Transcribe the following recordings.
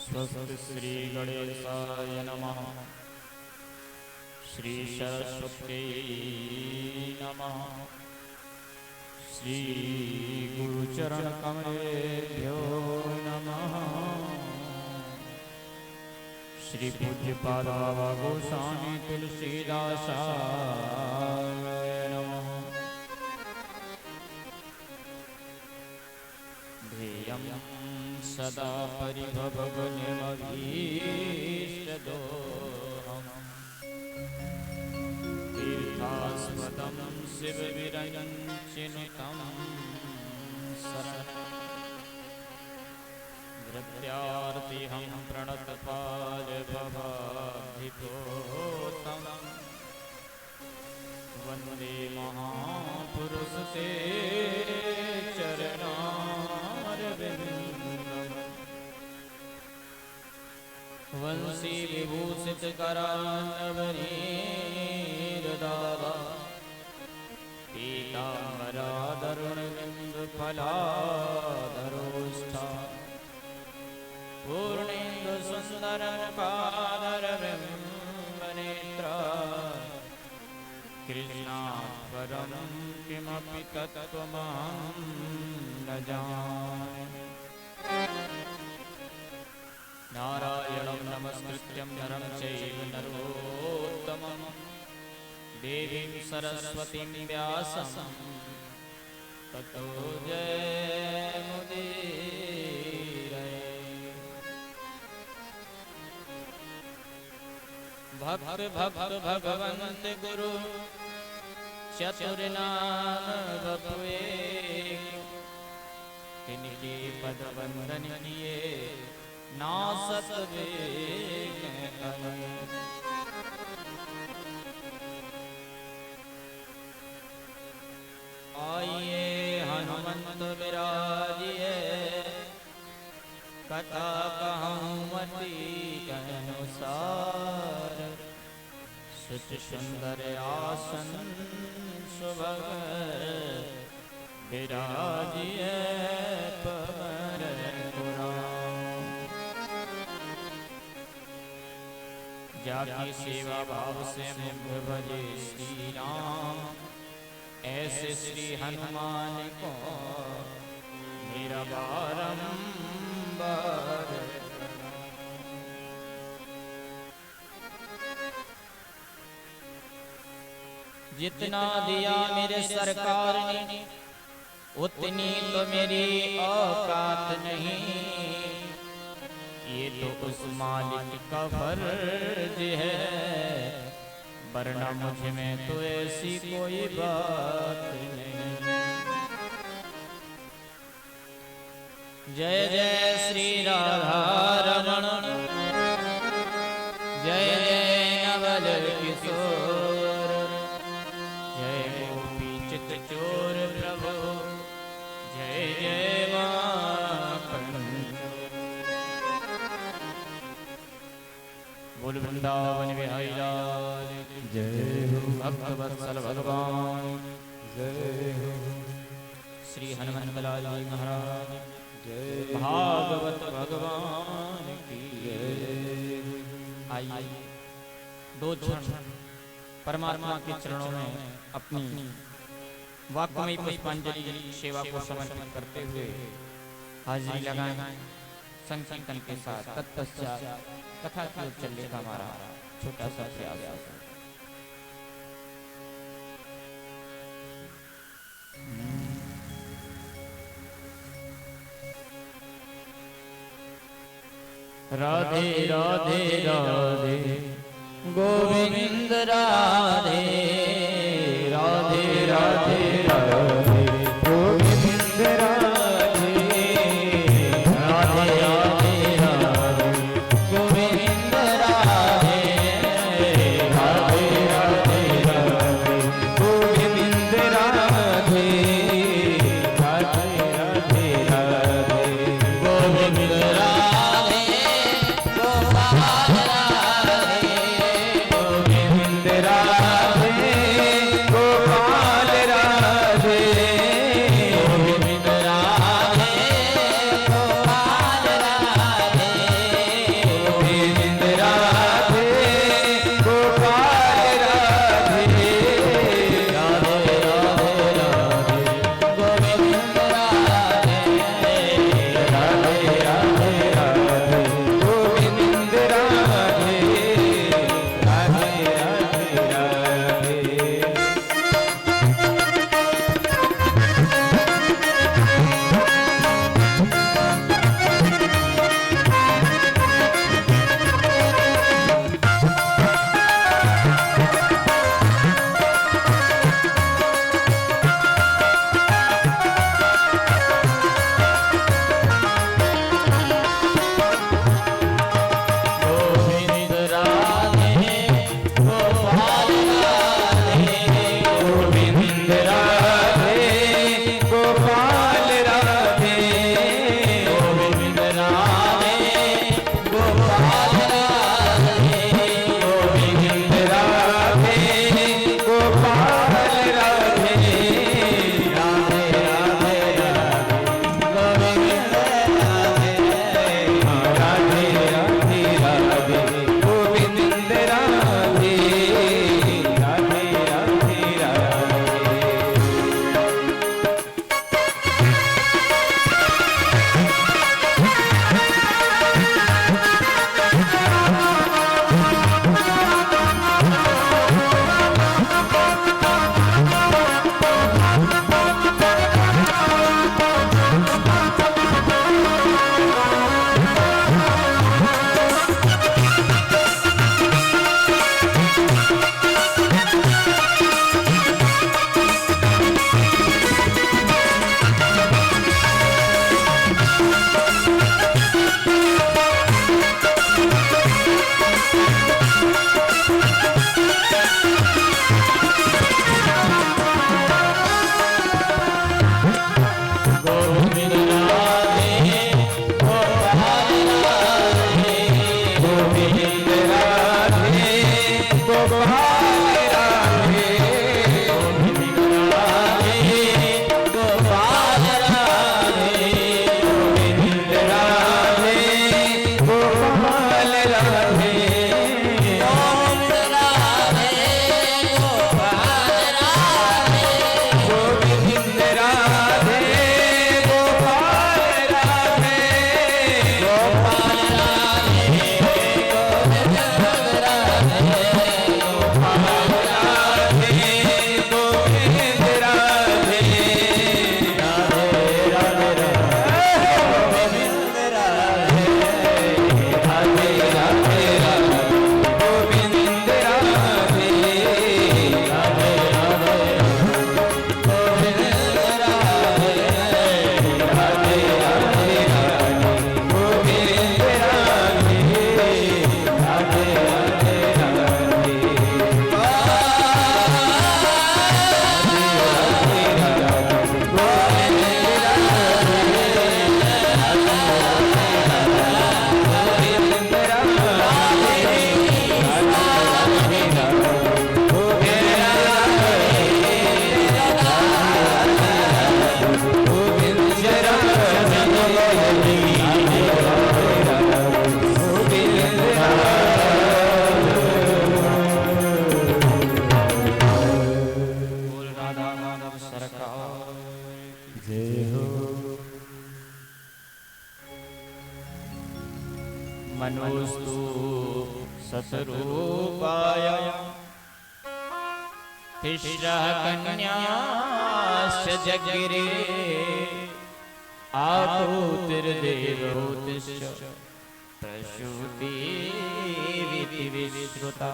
स्वस्ति श्री गणेशाय नमः। श्री सरस्वती नमः। श्री गुरुचरण कमलेभ्यो नमः। श्री पूज्यपाद बाबा गोस्वामी तुलसीदासाय नमः। ध्येयं सदा परिभवगुणमभीष्टदोहम् तीर्थास्पदं शिवविरञ्चिनुतं शरणं धृत्यार्तिहं प्रणतपालभवाब्धिपोतं वन्दे महापुरुषते चरणारविन्दम्। वंशी विभूषित करानवनीरदावा पीताम्बरादरुणबिन्दुफलाधरोष्ठा पूर्णेन्दु सुन्दरमुखादरबिम्बनेत्रा कृष्णात् परं किमपि तत्त्वमहं न जाने। नारायणं नमस्कृत्यं नरं चैव नरोत्तमं देवीं सरस्वतीं व्यासं ततो जयमुदीरये। भक्त भक्त भगवन्त गुरु चतुर्नाम बपुए तिनके पद वंदन किए नासत वेग अमय। आइए हनुमंत विराजिए कथा कहूँ मति के अनुसार सुच सुंदर आसन सुभग विराजिए पवन पुराण। जाकी सेवा भाव से मुग्ध भजे श्री राम ऐसे श्री हनुमान को मेरा बारंबार। जितना दिया मेरे सरकार ने उतनी तो मेरी औकात नहीं। ये तो उस मालिक का फर्ज है वरना मुझ में तो ऐसी कोई बात नहीं। जय जय श्री राधा रमण जय जय नवल किशोर जय गोपी चित चोर प्रभु जय जय बोल वृंदावन बिहारी लाल जय हो। भक्त वत्सल भगवान जय हो। श्री हनुमंत लाल महाराज जय। भागवत भगवान की जय। आइए दो क्षण परमात्मा के चरणों में अपनी वाक्यमयी पुष्पांजलि सेवा को समर्पित करते हुए हाजिरी लगाएं संकीर्तन के साथ। तत्पश्चात कथा की ओर चलने का हमारा छोटा सा प्रयास है। राधे राधे राधे गोविंद राधे राधे राधे राधे सरकार जय हो। मनोस्तु सतरूपाय तिस्रः कन्याश्च जज्ञिरे आहुतिर्देवहूतिश्च प्रसूतिरिति विश्रुता।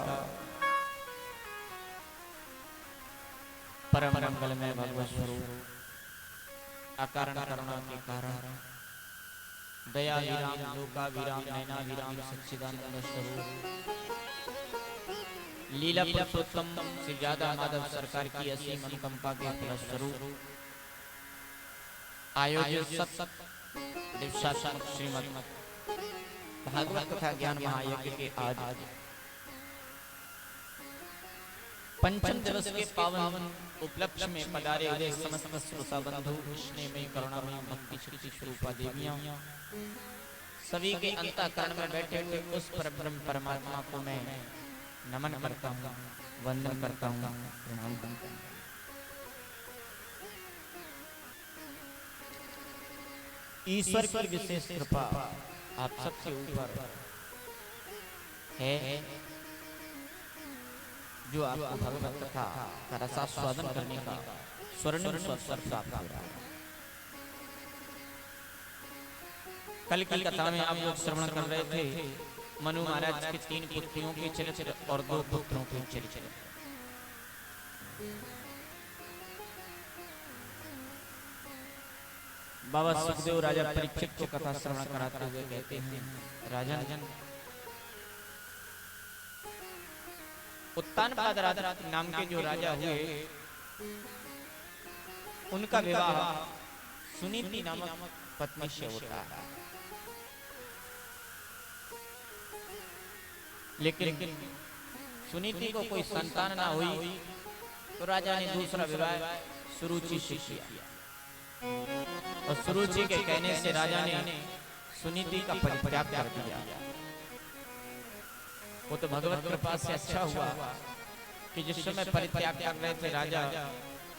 परम मंगलमय भगवत स्वरूप अकारण करुणा के कारण दया विराम लोका विराम नैना विराम सच्चिदानंद स्वरूप लीला पुरुषोत्तम श्री राधा माधव सरकार की असीम अनुकंपा के फलस्वरूप आयोजित सत दिवसात्मक श्रीमद् भागवत कथा ज्ञान महायज्ञ के आज पंचम दिवस के पावन उपलक्ष्य में पधारे हुए समस्त श्रोता बंधु स्नेहमयी करुणामयी भक्ति शक्ति स्वरूपा देवियां सभी के अंतःकरण में बैठे हुए उस परब्रह्म परमात्मा को मैं नमन करता हूँ, वंदन करता हूँ, प्रणाम करता हूँ। ईश्वर की विशेष कृपा आप सबके ऊपर है जो आपको भगवत कथा का रसास्वादन करने का स्वर्णिम अवसर प्राप्त हो रहा है। कल की कथा में आप लोग श्रवण कर रहे थे मनु महाराज के 3 पुत्रियों के चरित्र और 2 पुत्रों के चरित्र। बाबा सुखदेव राजा परीक्षित को कथा श्रवण कराते हुए कहते हैं, राजन उत्तानपाद राजा नाम के जो राजा हुए उनका विवाह सुनीति नामक पत्नी से होता है, लेकिन सुनीति को कोई संतान ना हुई तो राजा ने दूसरा विवाह सुरुचि से किया और सुरुचि के कहने से राजा ने सुनीति का परित्याग कर दिया। वो तो भगवत कृपा से अच्छा हुआ कि जिस समय परित्याग कर रहे थे राजा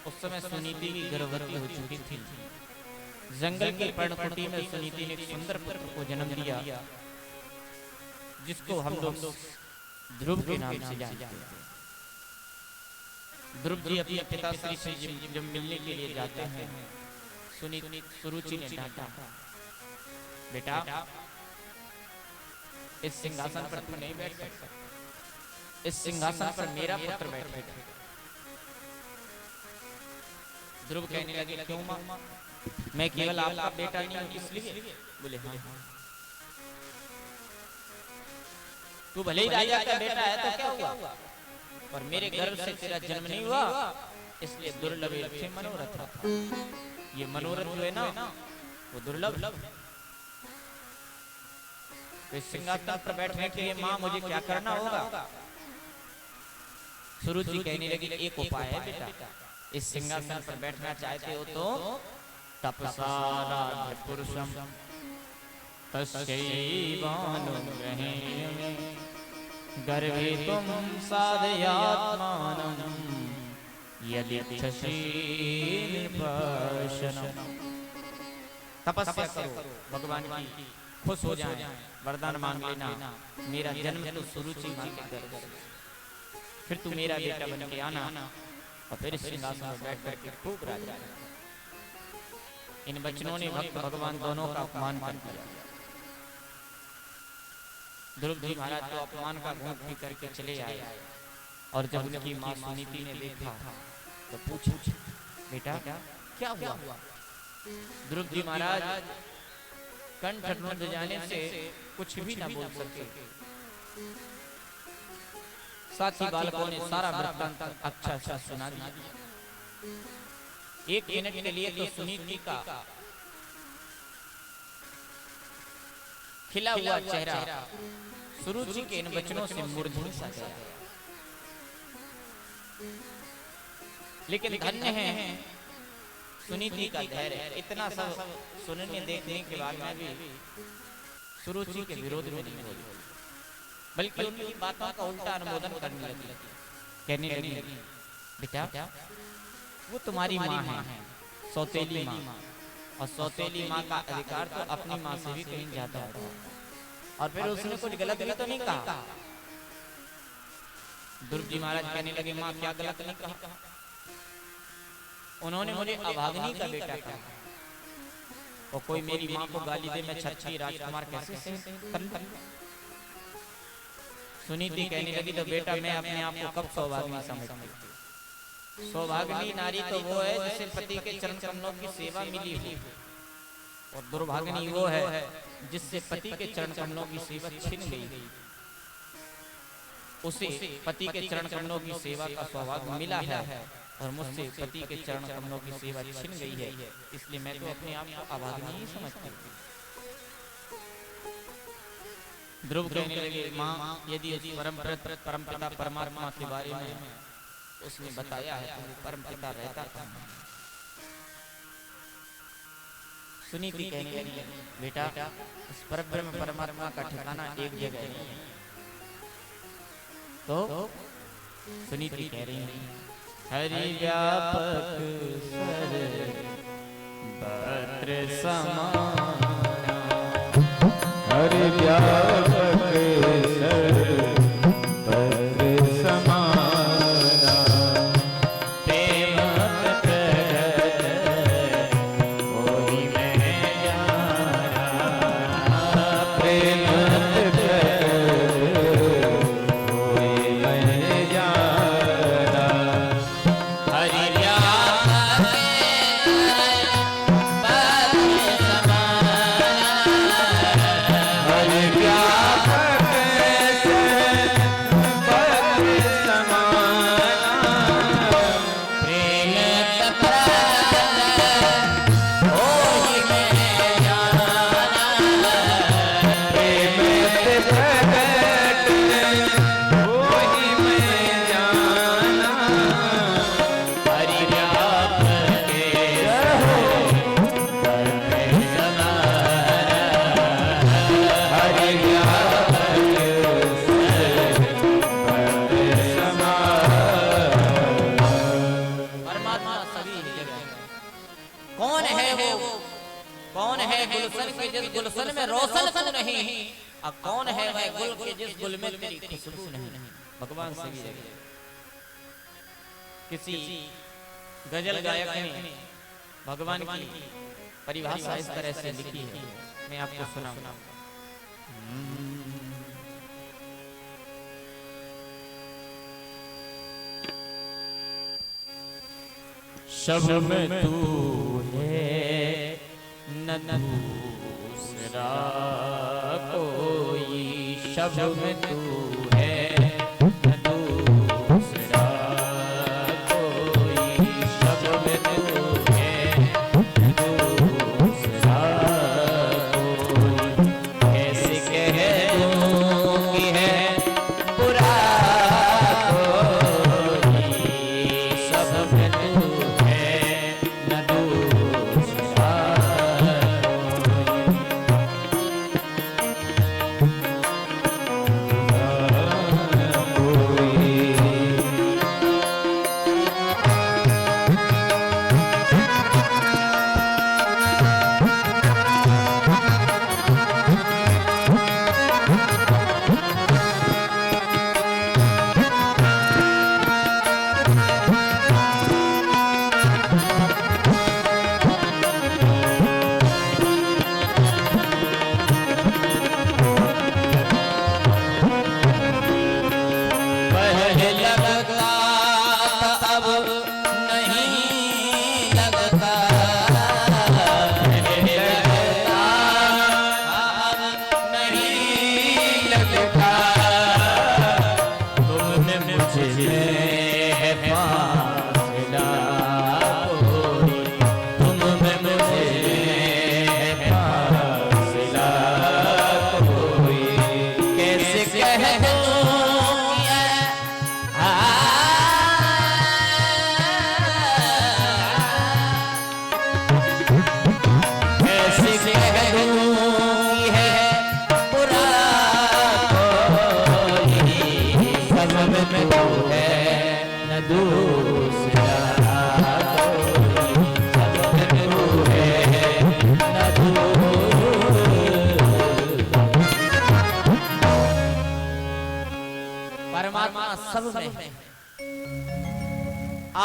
उस समय सुनीति की गर्भवती हो चुकी थी। जंगल की पर्णकुटी में सुनीति ने एक सुंदर पुत्र को जन्म दिया जिसको हम लोग ध्रुव के नाम से जानते हैं। ध्रुव जी अपने पिताश्री से जब मिलने के लिए जाते हैं सुरुचि ने डांटा, बेटा इस सिंहासन पर तू नहीं बैठ सकता, इस सिंहासन पर मेरा पुत्र बैठेगा। ध्रुव कहने लगे, क्यों मां, मैं केवल आपका बेटा नहीं हूं इसलिए? बोले हाँ, तू भले ही राजा का बेटा है तो क्या हुआ, पर मेरे गर्भ से तेरा जन्म नहीं हुआ, इसलिए दुर्लभ थे मनोरथ। ये मनोरथ जो है ना वो दुर्लभ। तो सिंहासन पर बैठने के लिए मां मुझे क्या करना होगा? सुरुचि कहने लगी, एक उपाय है बेटा, इस सिंहासन पर बैठना चाहते हो तो तपसाराध्य पुरुषम तस्यैवानुग्रहेण गर्भे तुम साधयात्मानं यदिच्छसि निर्भाषणम्। तपस्या करो, भगवान की खुश हो जाए, वरदान मांग लेना, मेरा जन्म तो सुरुचि मां के गर्भ से, फिर तू मेरा बेटा बन के आना और फिर सिंहासन पर बैठ करके खूब राज। इन बचनों ने भक्त भगवान दोनों का अपमान कर दिया। ध्रुव जी महाराज तो अपमान का घूंट पी करके चले आए और जब उनकी मां सुनीति ने देखा तो पूछा, बेटा क्या हुआ? ध्रुव जी महाराज कंठ रुंध जाने से कुछ भी ना बोल सके। साथी बालकों ने सारा वृत्तांत अच्छा सा सुना दिया। 1 मिनट के लिए तो सुनीति का खिला हुआ चेहरा सुरुचि के इन वचनों से मुरझा सा गया। लेकिन धन्य है सुनीति का धैर्य, इतना सब सुनने देखने के बाद में भी सुरुचि के विरोध में नहीं बोली, बल्कि उनकी बातों का उल्टा अनुमोदन करने लगी। कहने लगी, बेटा वो तुम्हारी माँ है, सौतेली माँ। और सौतेली माँ का अधिकार तो अपनी माँ से भी कहीं ज्यादा होता है। और फिर उसने कुछ गलत भी तो नहीं कहा। ध्रुव जी महाराज कहने लगे माँ क्या गलत नहीं कहा, उन्होंने मुझे अभागनी का बेटा कहा, और कोई मेरी माँ को गाली दे मैं क्षत्रिय राजकुमार कैसे सहन कर। सुनीति कहने लगी तो बेटा मैं अपने आप को कब सौभाग्यवती समझती। सौभाग्यवती नारी तो वो है जिसे पति के चरण कमलों की सेवा मिली हो, और दुर्भाग्यनी वो है जिससे पति के चरण कमलों की सेवा छिन गई। उसे पति के चरण कमलों की सेवा का सौभाग्य मिला है और मुझसे पति के चरण कमलों की सेवा छिन गई है, इसलिए मैं तो अपने आप को अभाग्य ही समझती हूँ। ध्रुव कहने लगे माँ यदि उस परमपिता परमात्मा के बारे में उसने बताया है तो परमपिता रहता था। सुनीति कहने लगी बेटा उस परब्रह्म परमात्मा का ठिकाना एक जगह नहीं है। तो सुनीति कह रही है हरि व्यापक सर भद्र समान, हरि व्यापक सर भद्र समाना, प्रेम प्रगट होई मैं जाना, प्रेम प्रगट होई मैं जाना, हरि व्यापक भद्र समान, हरि व्यापक सर भद्र समाना, प्रेम प्रगट होई मैं जाना, प्रेम प्रगट होई मैं जाना, हरि व्यापक भद्र समान, हरि व्यापक भद्र समाना। परमात्मा सभी जगह है। कौन है वो, कौन है गुलशन के जिस गुलशन में रोशन तू नहीं, और कौन है वह गुल के जिस गुल में तेरी खुशबू नहीं। भगवान सभी जगह। किसी गजल गायक ने भगवान की परिभाषा इस तरह से लिखी है, मैं आपको सुनाऊंगा। शब में तू है न दूसरा कोई, शब में तू है न दूसरा कोई, शब में तू है न दूसरा कोई, कैसे कह दूं कि है बुरा कोई, सब में तू है न दूसरा कोई।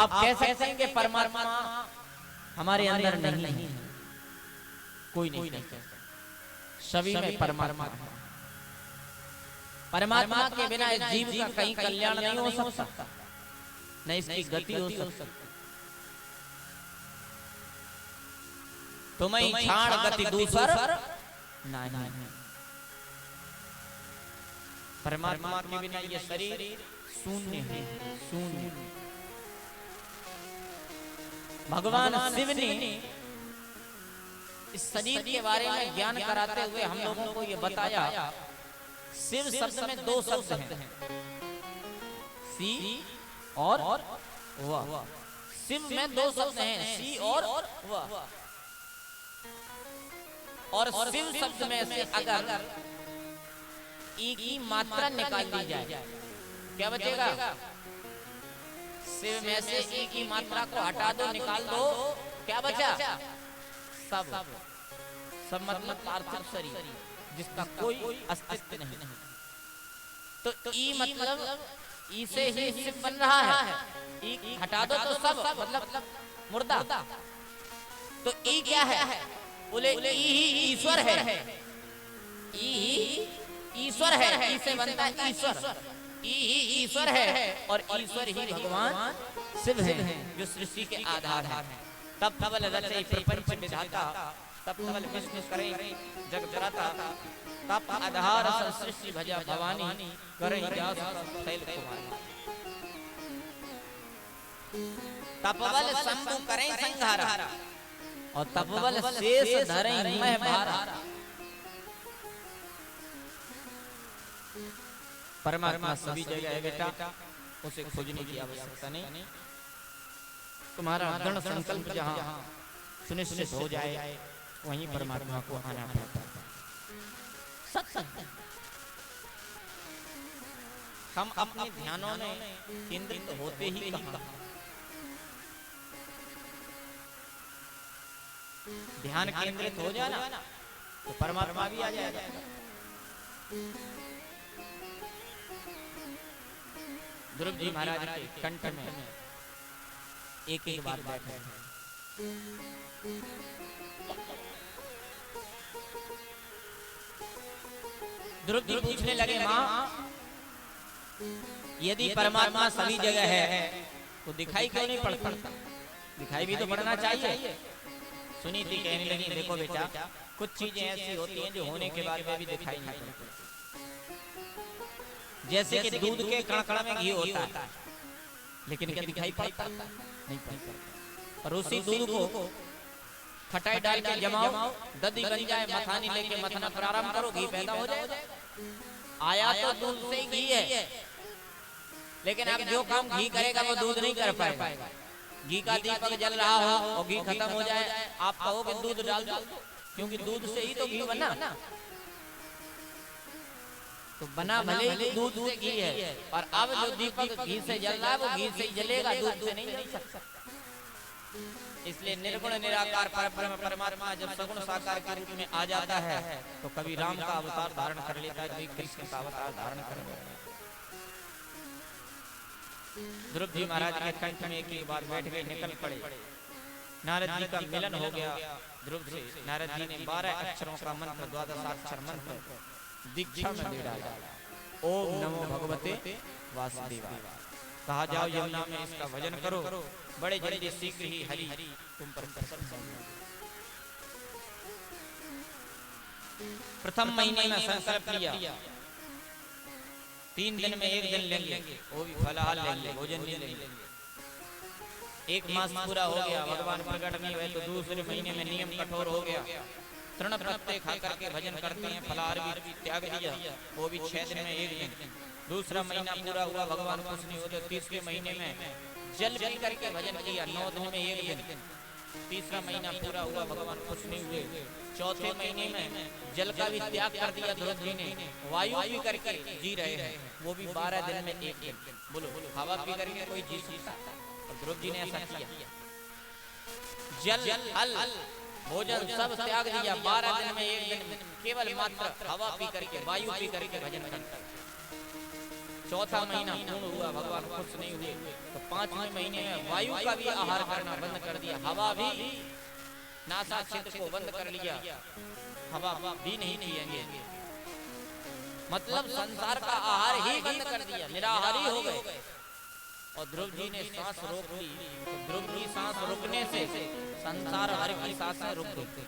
आप कह सकते हैं कि परमात्मा हमारे अंदर नहीं है, कोई नहीं कह सकता। सभी में परमात्मा है। परमात्मा के बिना इस जीव का कहीं कल्याण नहीं हो सकता, न इसकी गति हो सकती। तुम्हें छाड़ गति दूसर नहीं। परमात्मा के बिना ये शरीर शून्य है, शून्य। भगवान शिव ने इस शरीर के बारे में ज्ञान कराते हुए हम लोगों को ये बताया, शिव शब्द में दो शब्द हैं, सी और व। शिव में दो शब्द हैं, सी और व। और शिव शब्द में से अगर ई की मात्रा निकाल दी जाए क्या बचेगा? शिव में से ई की मात्रा को हटा दो, निकाल दो, क्या बचा? सब। सब मतलब पार्थिव शरीर जिसका कोई अस्तित्व नहीं। तो ई मतलब ई से ही शिव बन रहा है। ई हटा दो तो सब मतलब मुर्दा। तो ई क्या है? बोले ई ही ईश्वर है। ई ईश्वर है, ई से बनता है ईश्वर। ई ही ईश्वर है और ईश्वर ही भगवान शिव है जो सृष्टि के आधार है। तब तबल रचै प्रपंच विधाता, तब तबल विष्णु करे जग त्राता, तब आधार सृष्टि भजा भवानी, करे जास शैल कुमारी। तपबल शंभु करे संहारा और तपबल शेष धरे मह भारा। परमात्मा सभी जगह है बेटा, उसे खोजने की आवश्यकता नहीं। तुम्हारा दृढ़ संकल्प जहाँ सुनिश्चित हो जाए वहीं परमात्मा को आना पड़ता है। सत्संग हम अपने ध्यानों में केंद्रित होते ही कहाँ? ध्यान केंद्रित हो जाए ना तो परमात्मा भी आ जाएगा। ध्रुव जी महाराज के कंठ में एक एक बार बैठे हैं। ध्रुव जी पूछने लगे, माँ यदि परमात्मा सभी जगह है तो दिखाई क्यों नहीं पड़ता? दिखाई भी तो पड़ना चाहिए। सुनीति कहने लगी, देखो बेटा, कुछ चीजें ऐसी होती हैं जो होने के बाद में भी दिखाई नहीं पड़ती। जैसे कि दूध के कण-कण में घी होता है, लेकिन क्या दिखाई पड़ता? नहीं पड़ता। और उसी दूध को खटाई डाल के जमाओ, दधी बन जाए, मथानी लेके मथना प्रारंभ करो, घी पैदा हो जाएगा। आया तो दूध से ही घी है, लेकिन अब जो काम घी करेगा वो दूध नहीं कर पाएगा। घी का दीपक जल रहा हो और घी खत्म हो जाए, आप कहोगे दूध डाल दो, क्योंकि दूध से ही तो घी बना। तो बना भले ही दूध से घी है, और अब जो दीपक घी से जल रहा है वो घी से ही जलेगा, दूध से नहीं जल सकता। इसलिए निर्गुण निराकार परब्रह्म परमात्मा जब सगुण साकार के रूप में आ जाता है तो कभी राम का अवतार धारण कर लेता है, कभी कृष्ण का अवतार धारण कर लेता है। ध्रुव जी महाराज के कंठ में एक बार बैठ गए, निकल पड़े। नारद जी का मिलन हो गया ध्रुव से। नारद जी ने 12 अक्षरों का मंत्र, 12 अक्षर मंत्र दीक्षा में दे डाला। ओम नमो भगवते वासुदेवाय। कहा जाओ यमुना में इसका भजन करो, बड़े जल्दी शीघ्र ही हरि तुम पर प्रसन्न होंगे। प्रथम महीने में संकल्प लिया, 3 दिन में 1 दिन लेंगे, वो भी फलाहार लेंगे, भोजन नहीं लेंगे। 1 मास पूरा हो गया, भगवान प्रकट नहीं हुए तो दूसरे महीने में नियम कठोर हो गया। तृण पत्ते खा करके भजन करते हैं, फलाहार भी त्याग दिया, वो भी 6 दिन में 1 दिन। दूसरा महीना पूरा हुआ, भगवान कुछ नहीं होते। तीसरे महीने में जल पी करके भजन किया, 9 दिन में 1 दिन। तीसरा महीना पूरा हुआ, भगवान कुछ नहीं हुए। चौथे महीने में जल का भी त्याग कर दिया ध्रुव जी ने, वायु पी करके जी रहे हैं, वो भी 12 दिन में 1 दिन। बोलो हवा पी करके कोई जी सकता? और ध्रुव जी ने ऐसा किया, जल हल भोजन सब त्याग दिया, 12 दिन में 1 दिन केवल मात्र हवा पी करके, वायु पी करके भजन करता। चौथा महीना पूर्ण हुआ, भगवान खुश नहीं हुए तो 5वें महीने में वायु का भी आहार करना बंद कर दिया, हवा भी नासा क्षेत्र को बंद कर लिया, हवा भी नहीं पिएंगे, मतलब संसार का आहार ही बंद कर दिया, निराहारी हो गए। और ध्रुव जी ने सांस रोक ली, तो ध्रुव की सांस रुकने से संसार भर की सांसें रुक गई,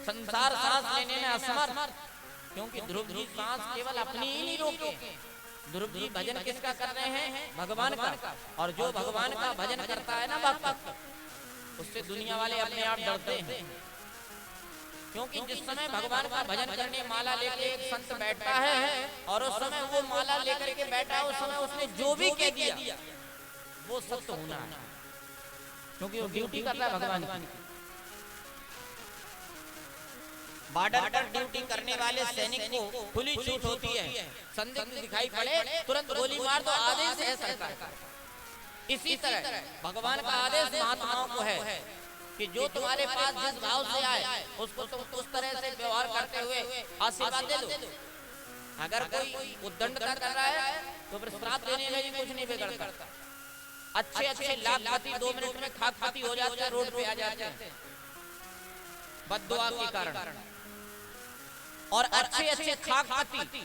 संसार सांस लेने में असमर्थ, क्योंकि ध्रुव जी सांस केवल अपनी ही नहीं रोके। ध्रुव जी भजन किसका कर रहे हैं? भगवान का। और जो भगवान का भजन करता है ना भक्त, उससे दुनिया वाले अपने आप डरते हैं, क्योंकि जिस समय भगवान का भजन करने माला लेकर एक संत बैठता है और उस समय वो माला लेकर के बैठा, उस समय उसने जो भी कह दिया वो सत्य होना है, क्योंकि वो ड्यूटी कर रहा है भगवान की। बॉर्डर पर ड्यूटी करने वाले सैनिक को खुली छूट होती है, संदिग्ध दिखाई पड़े तुरंत गोली मार दो, आदेश है सरकार का। इसी तरह भगवान का आदेश महात्माओं को है कि जो तुम्हारे पास जिस भाव से आए उसको तुम उस तरह से व्यवहार करते हुए आशीर्वाद दे दो। अगर कोई उद्दंड कर रहा है तो फिर श्राप देने में भी कुछ नहीं बिगड़ता। अच्छे लाखपति 2 मिनट में खाकपति हो जाते हैं, रोड पे आ जाते हैं बद्दुआ के कारण, और अच्छे खाकपति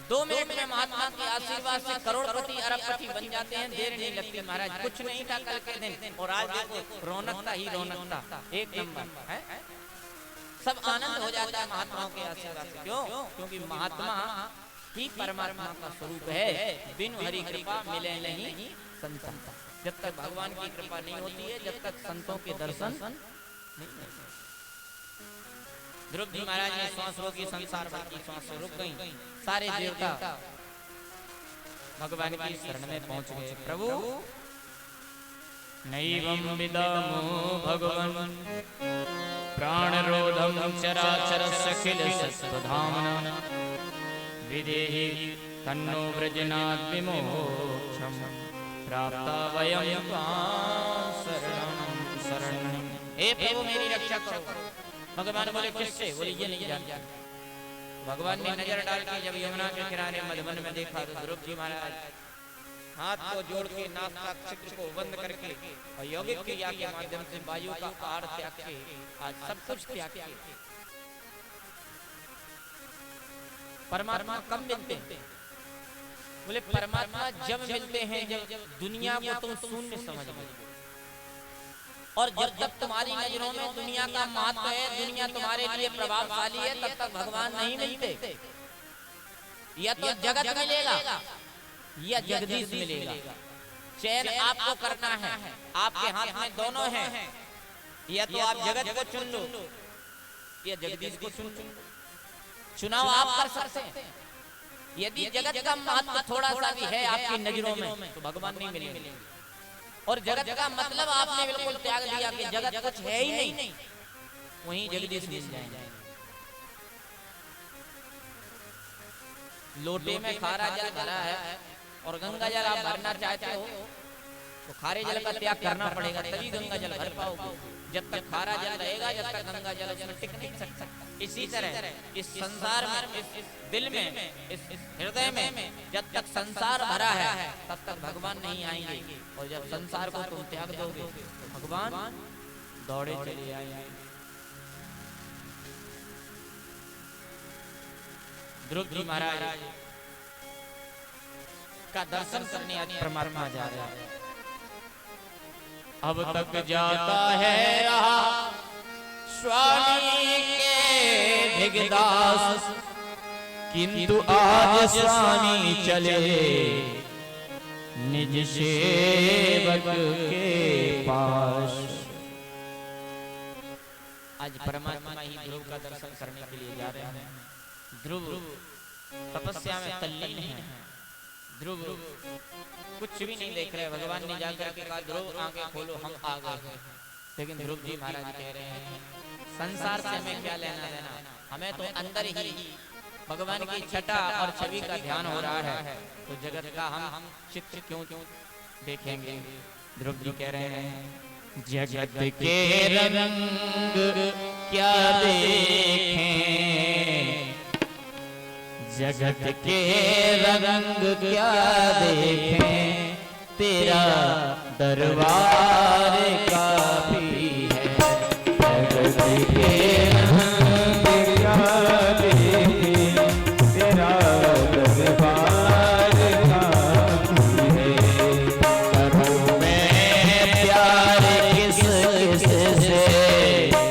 2 मिनट में महात्मा के आशीर्वाद से करोड़पति अरबपति बन जाते हैं, देर नहीं लगती महाराज। कुछ नहीं था कल के दिन और आज देखो रौनकता ही रौनकता, एक नंबर है, सब आनंद हो जाता है महात्माओं के आशीर्वाद से। क्यों? क्योंकि महात्मा ही परमात्मा का स्वरूप है, बिनु हरि कृपा मिले नहीं संतन। जब तक भगवान की कृपा नहीं होती है, जब तक संतों के दर्शन नहीं होते। ध्रुव जी महाराज ने श्वास रोकी, संसार भर की श्वास रुक गई, सारे देवता भगवान की शरण में पहुंच गए। प्रभु नैवं विदामो भगवन् प्राणरोधं चराचरस्य किल सत्त्वधाम्ना विदेहि तन्नो व्रजनात् विमोक्षं प्राप्ता वयं त्वां शरणं। हे प्रभु मेरी रक्षा करो। भगवान बोले किससे? बोले ये नहीं जानता। भगवान ने नजर डाल के जब यमुना के किनारे मधुबन में देखा तो ध्रुव जी महाराज हाथ को जोड़ के नाक छिद्र को बंद करके और यौगिक क्रिया के माध्यम से वायु का आहार त्याग के आज सब कुछ त्याग के परमात्मा कब मिलते हैं? बोले परमात्मा जब मिलते हैं जब दुनिया को तुम शून्य समझ लो, और जब तक तुम्हारी नजरों में दुनिया का महत्व है, दुनिया तुम्हारे लिए प्रभावशाली है, तब तक भगवान नहीं मिलते। या तो जगत मिलेगा या जगदीश मिलेगा। चयन आपको करना है, आपके हाथ में दोनों हैं, या तो आप जगत को चुन लो या जगदीश को चुन लो। चुनाव आप कर सकते हैं। यदि जगत का महत्व थोड़ा सा भी है आपकी नजरों में तो भगवान नहीं मिलेंगे, और जगत का मतलब आपने बिल्कुल त्याग दिया कि जगत कुछ है ही नहीं, वहीं जगदीश मिल जाएंगे। लोटे में खारा जल भरा है और गंगा जल आप भरना चाहते हो तो खारे जल का त्याग करना पड़ेगा, तभी गंगा जल भर पाओगे। जब तक खारा जल रहेगा, जब तक गंगा जल उसमें टिक नहीं सकता। इसी तरह इस संसार में, इस दिल में, इस हृदय में जब तक संसार भरा है तब तक भगवान नहीं आएंगे, और जब संसार को तुम त्याग दोगे तो भगवान दौड़े चले आएंगे। ध्रुव जी महाराज का दर्शन करने आज परमात्मा जा रहा है। अब तक जाता है रहा स्वामी के भिगदास, किंतु आज स्वामी चले निज सेवक के पास। आज परमात्मा ही ध्रुव का दर्शन करने के लिए जा रहे हैं। ध्रुव तपस्या में तल्लीन है। ध्रुव कुछ भी नहीं देख रहे। भगवान ने जाकर के कहा ध्रुव आंखें खोलो, हम आ गए। लेकिन ध्रुव जी महाराज कह रहे हैं संसार से हमें क्या लेना देना, हमें तो अंदर ही भगवान की छटा और छवि का ध्यान हो रहा है, तो जगत का हम चित्र क्यों देखेंगे। ध्रुव जी कह रहे हैं जगत के रंग क्या देखें, जगत के रंग क्या देखें, तेरा दरबार काफी है। जगत के रंग क्या देखें, तेरा दरबार काफी है। करूं मैं प्यार किस किस से,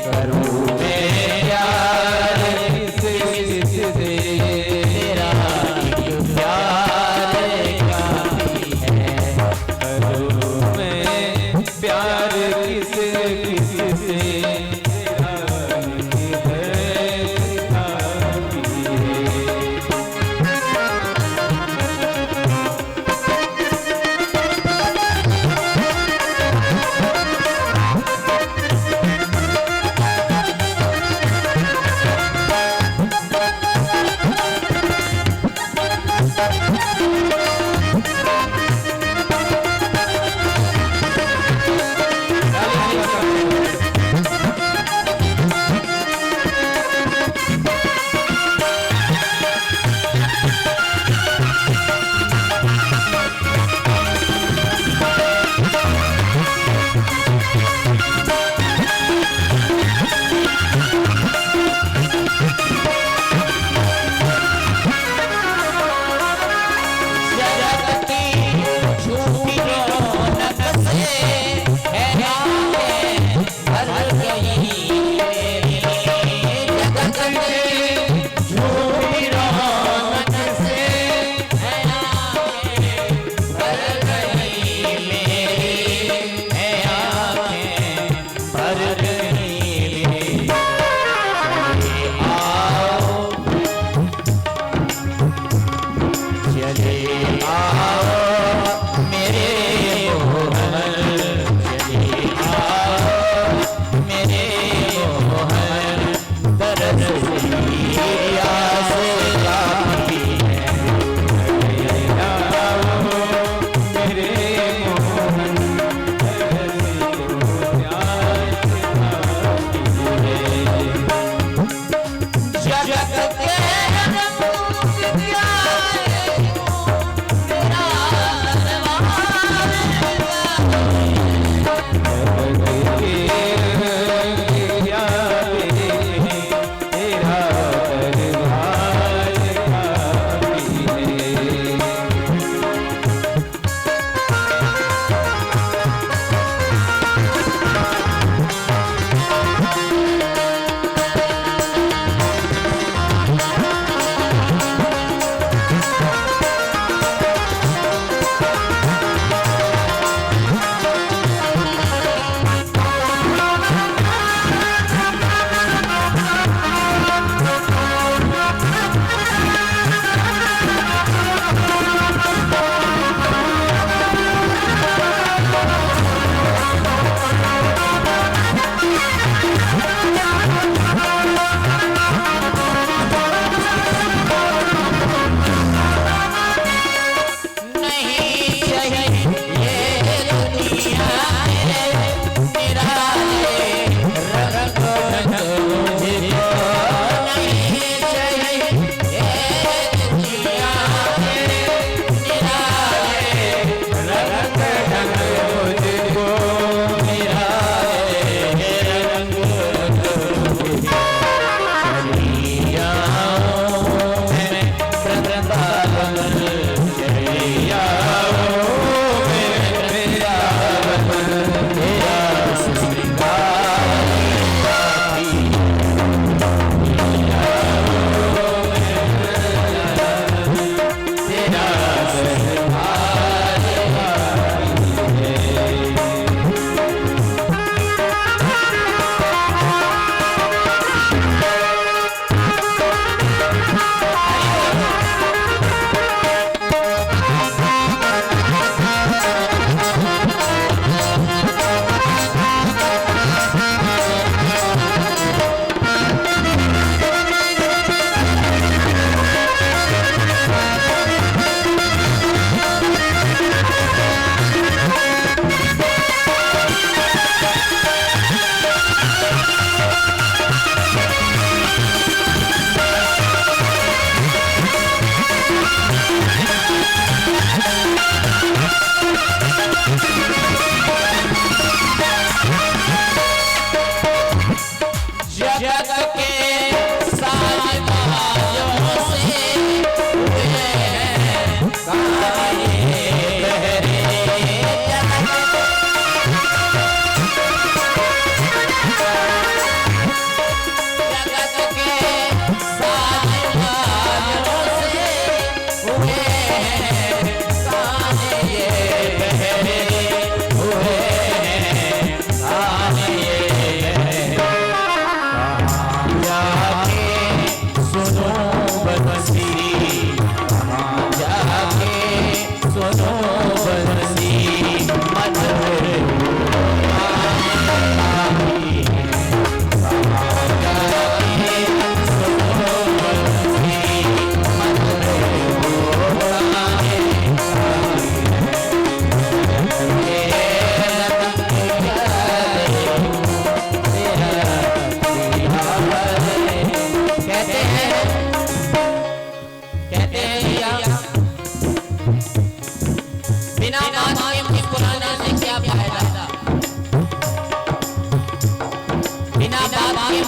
करूं मैं प्यार किस किस से, तेरा एक प्यार काफी है। करूं मैं प्यार किस किस से, तेरा एक काफी है।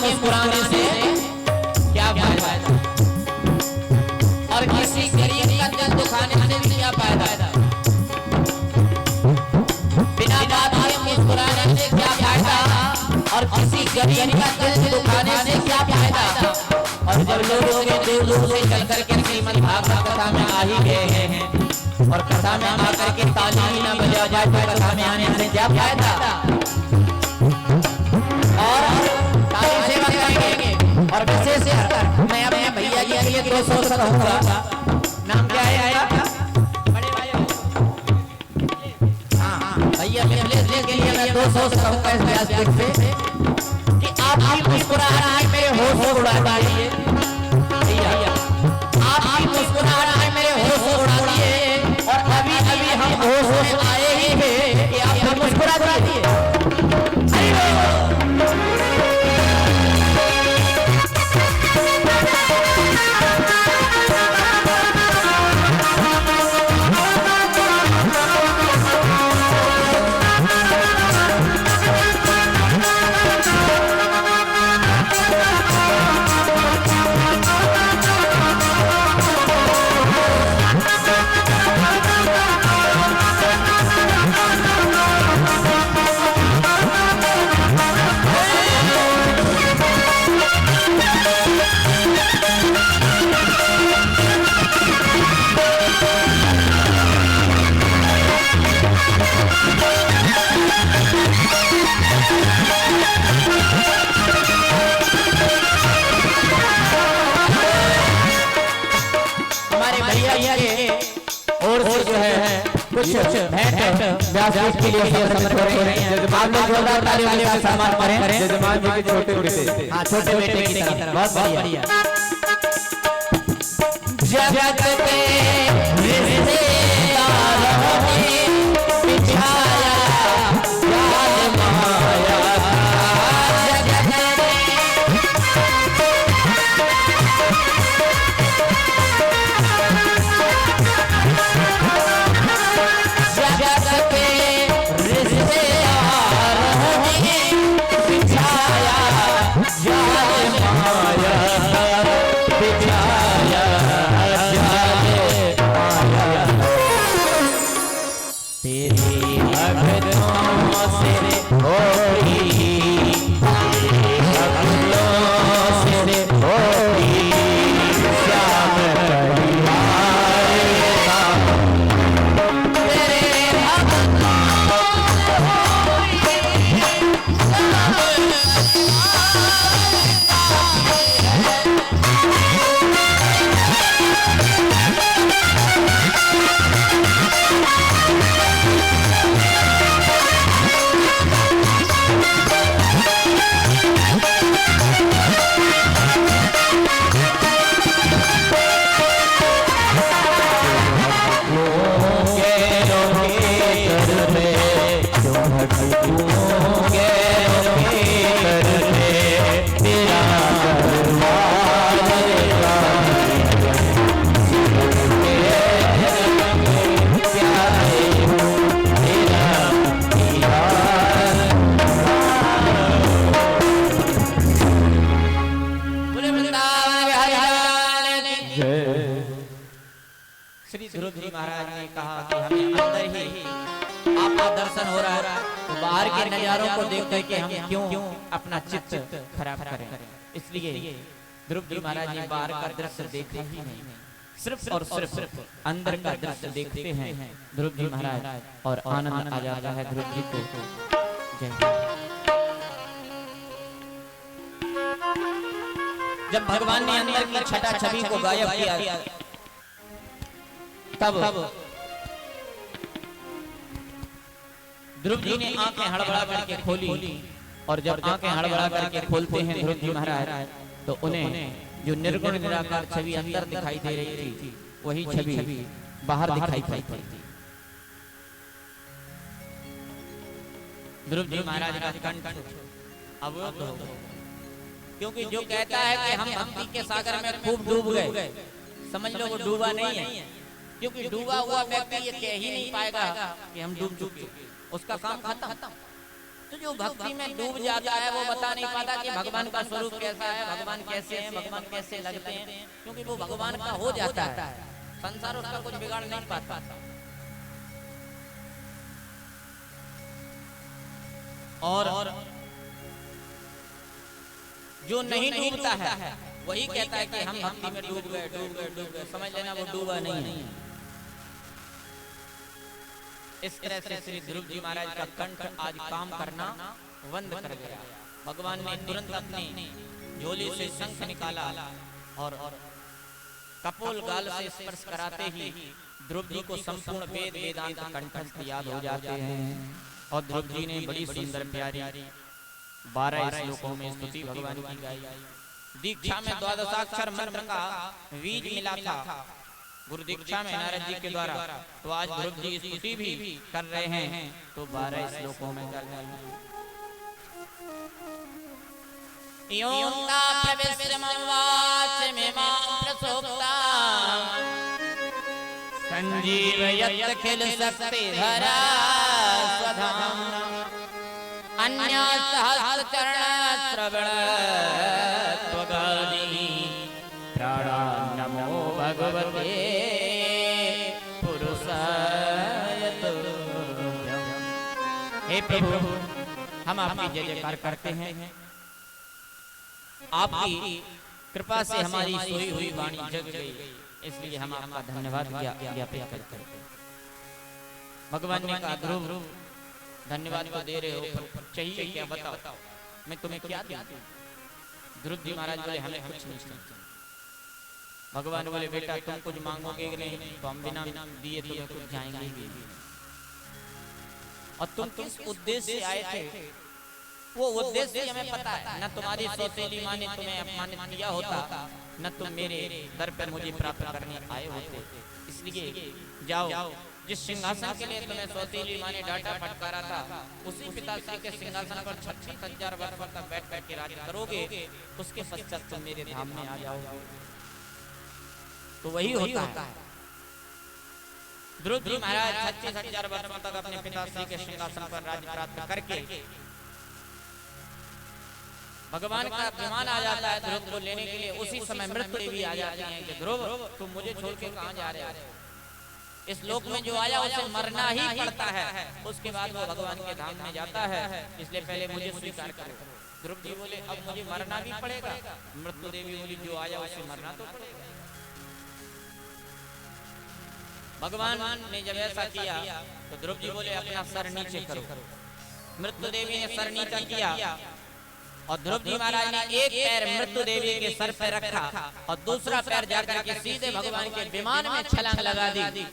मुस्कुराने से क्या फायदा, और किसी गरीब का दिल दुखाने से भी क्या फायदा। बिना बात के मुस्कुराने से क्या फायदा, और किसी गरीब का दिल दुखाने से क्या फायदा। और जब लोग दूर दूर से चल करके श्रीमद् भागवत कथा में आ ही गए हैं, और कथा में आकर के ताली ही ना बजा जाए तो कथा में आने से क्या फायदा। और ताली सेवा करेंगे। और विशेष मैं अपने भैया जी के लिए 200 कहूँगा। नाम क्या है आपका? बड़े भाई। हाँ भैया मेरे के लिए मैं 200 कहूँगा इस व्यासपीठ से कि आपकी मुस्कुराहट मेरे होश उड़ा दिए। भैया आपकी मुस्कुराहट मेरे होश उड़ा दिए, और अभी अभी हम होश में आए ही हैं कि आप मुस्कुरा दिए। कुछ भेंट व्यासपीठ के लिए समर्पित कर रहे हैं। आप लोग जोरदार तालियों के साथ सम्मान करें जजमान जी के छोटे बेटे। हाँ छोटे बेटे की तरफ बहुत बढ़िया। जगत के रिश्तेदारों ने बिछाया जाल माया का, जगत के रिश्तेदारों ने बिछाया जाल माया का, बिछाया तेरी भक्तों से होगी, भक्तों से होगी श्याम परिवार तेरे भक्तों से होगी। श्री ध्रुव जी महाराज ने कहा कि हमें अंदर ही आपका दर्शन हो रहा है, तो बाहर के नजारों को देख करके हम क्यों अपना चित्त खराब करें। इसलिए ध्रुव जी महाराज ने बाहर का दृश्य देखा ही नहीं, सिर्फ और सिर्फ अंदर का दृश्य देखते हैं ध्रुव जी महाराज, और आनंद आ जाता है ध्रुव जी को। जय। जब भगवान ने अंदर की छटा छवि को गायब किया, तब ध्रुव जी ने आंखें हड़बड़ा करके खोली, और जब आंखें हड़बड़ा करके खोलते हैं ध्रुव जी महाराज, तो उन्हें जो निर्गुण निराकार छवि अंदर दिखाई दे रही थी, वही छवि बाहर दिखाई पड़ती थी। ध्रुव जी महाराज का कंठ अवरुद्ध हो गया, क्योंकि जो कहता है कि हम भक्ति के सागर में खूब डूब गए, समझ लो वो डूबा नहीं है, क्योंकि डूबा हुआ व्यक्ति ये कह ही नहीं पाएगा कि हम डूब चुके, उसका काम खत्म। तो जो भक्ति में डूब जाता है वो बता नहीं पाता कि भगवान का स्वरूप कैसा है, भगवान कैसे हैं, भगवान कैसे लगते हैं, क्योंकि वो भगवान का हो जाता है, संसार उसका कुछ बिगाड़ नहीं पाता। और जो नहीं डूबता है वही कहता है कि हम भक्ति में डूब गए, डूब गए, डूब गए। समझ लेना वो डूबा नहीं है। इस तरह से श्री ध्रुव जी महाराज का कंठ आज काम करना बंद कर गया। भगवान ने तुरंत अपनी झोली से शंख निकाला और कपोल गाल से स्पर्श कराते ही ध्रुव जी को संपूर्ण वेद वेदांत कंठस्थ याद हो जाते हैं। और ध्रुव जी ने बड़ी सुंदर प्यारी 12 श्लोकों में स्तुति भगवान की गाई। दीक्षा में द्वादशाक्षर मंत्र का बीज मिला था गुरु दीक्षा में नारद जी के द्वारा, तो आज ध्रुव जी स्तुति भी कर रहे हैं, तो 12 श्लोकों में कर रहे हैं। योंता प्रविश्रमवाचमिमां प्रसोक्ता संजीवयत् खिल शक्तिधरा स्वधाम अन्या सहस्रचरण श्रवण त्वगादि प्राणान् नमो भगवते पुरुषाय तुभ्यं। हे प्रभु, हम आपकी जय जयकार करते हैं। आपकी कृपा से हमारी सोई हुई वाणी जग गई, इसलिए हम आपका धन्यवाद ज्ञापित करते हैं। भगवान ने कहा ध्रुव धन्यवाद तो दे रहे हो, चाहिए क्या बताओ, मैं तुम्हें क्या दूं? ध्रुव जी महाराज बोले हमें कुछ नहीं चाहिए। भगवान बोले बेटा तुम कुछ मांगोगे नहीं तो हम बिना दिए तुम्हें कुछ जाएंगे भी। और तुम किस उद्देश्य से आए थे वो उद्देश्य हमें पता है। न तुम्हारी सौतेली माँ ने तुम्हें अपमानित किया होता, न तुम मेरे दर पर मुझे प्राप्त करने आए होते। इसलिए जाओ, जिस सिंहासन के लिए तुम्हें सौतेली माँ ने डांटा फटकारा था, उसी पिताश्री के सिंहासन पर 36,000 वर्ष तक बैठ बैठ के राज करोगे, उसके पश्चात तुम मेरे धाम में आ जाओगे। तो वही होता है। ध्रुव जी महाराज 36,000 वर्षों तक अपने पिताश्री के सिंहासन पर राज्य प्राप्त करके भगवान का विमान आ जाता है ध्रुव को लेने के लिए। उसी समय मृत्यु देवी आ जाती है कि ध्रुव तुम मुझे छोड़ के कहां जा रहे हो? इस लोक में जो आया उसे मरना ही पड़ता है, उसके बाद वो भगवान के धाम में जाता है, इसलिए पहले मुझे स्वीकार करो। ध्रुव जी बोले अब मुझे मरना भी पड़ेगा? मृत्यु देवी बोली जो आया उसे मरना तो पड़ेगा। भगवान ने जब ऐसा किया तो ध्रुव जी बोले अपना सर नीचे करो। मृत्यु देवी ने सर नीचा किया और ध्रुव जी महाराज ने एक पैर मृत्यु देवी के सर पर रखा और दूसरा पैर जाकर के सीधे भगवान के विमान में छलांग लगा दी।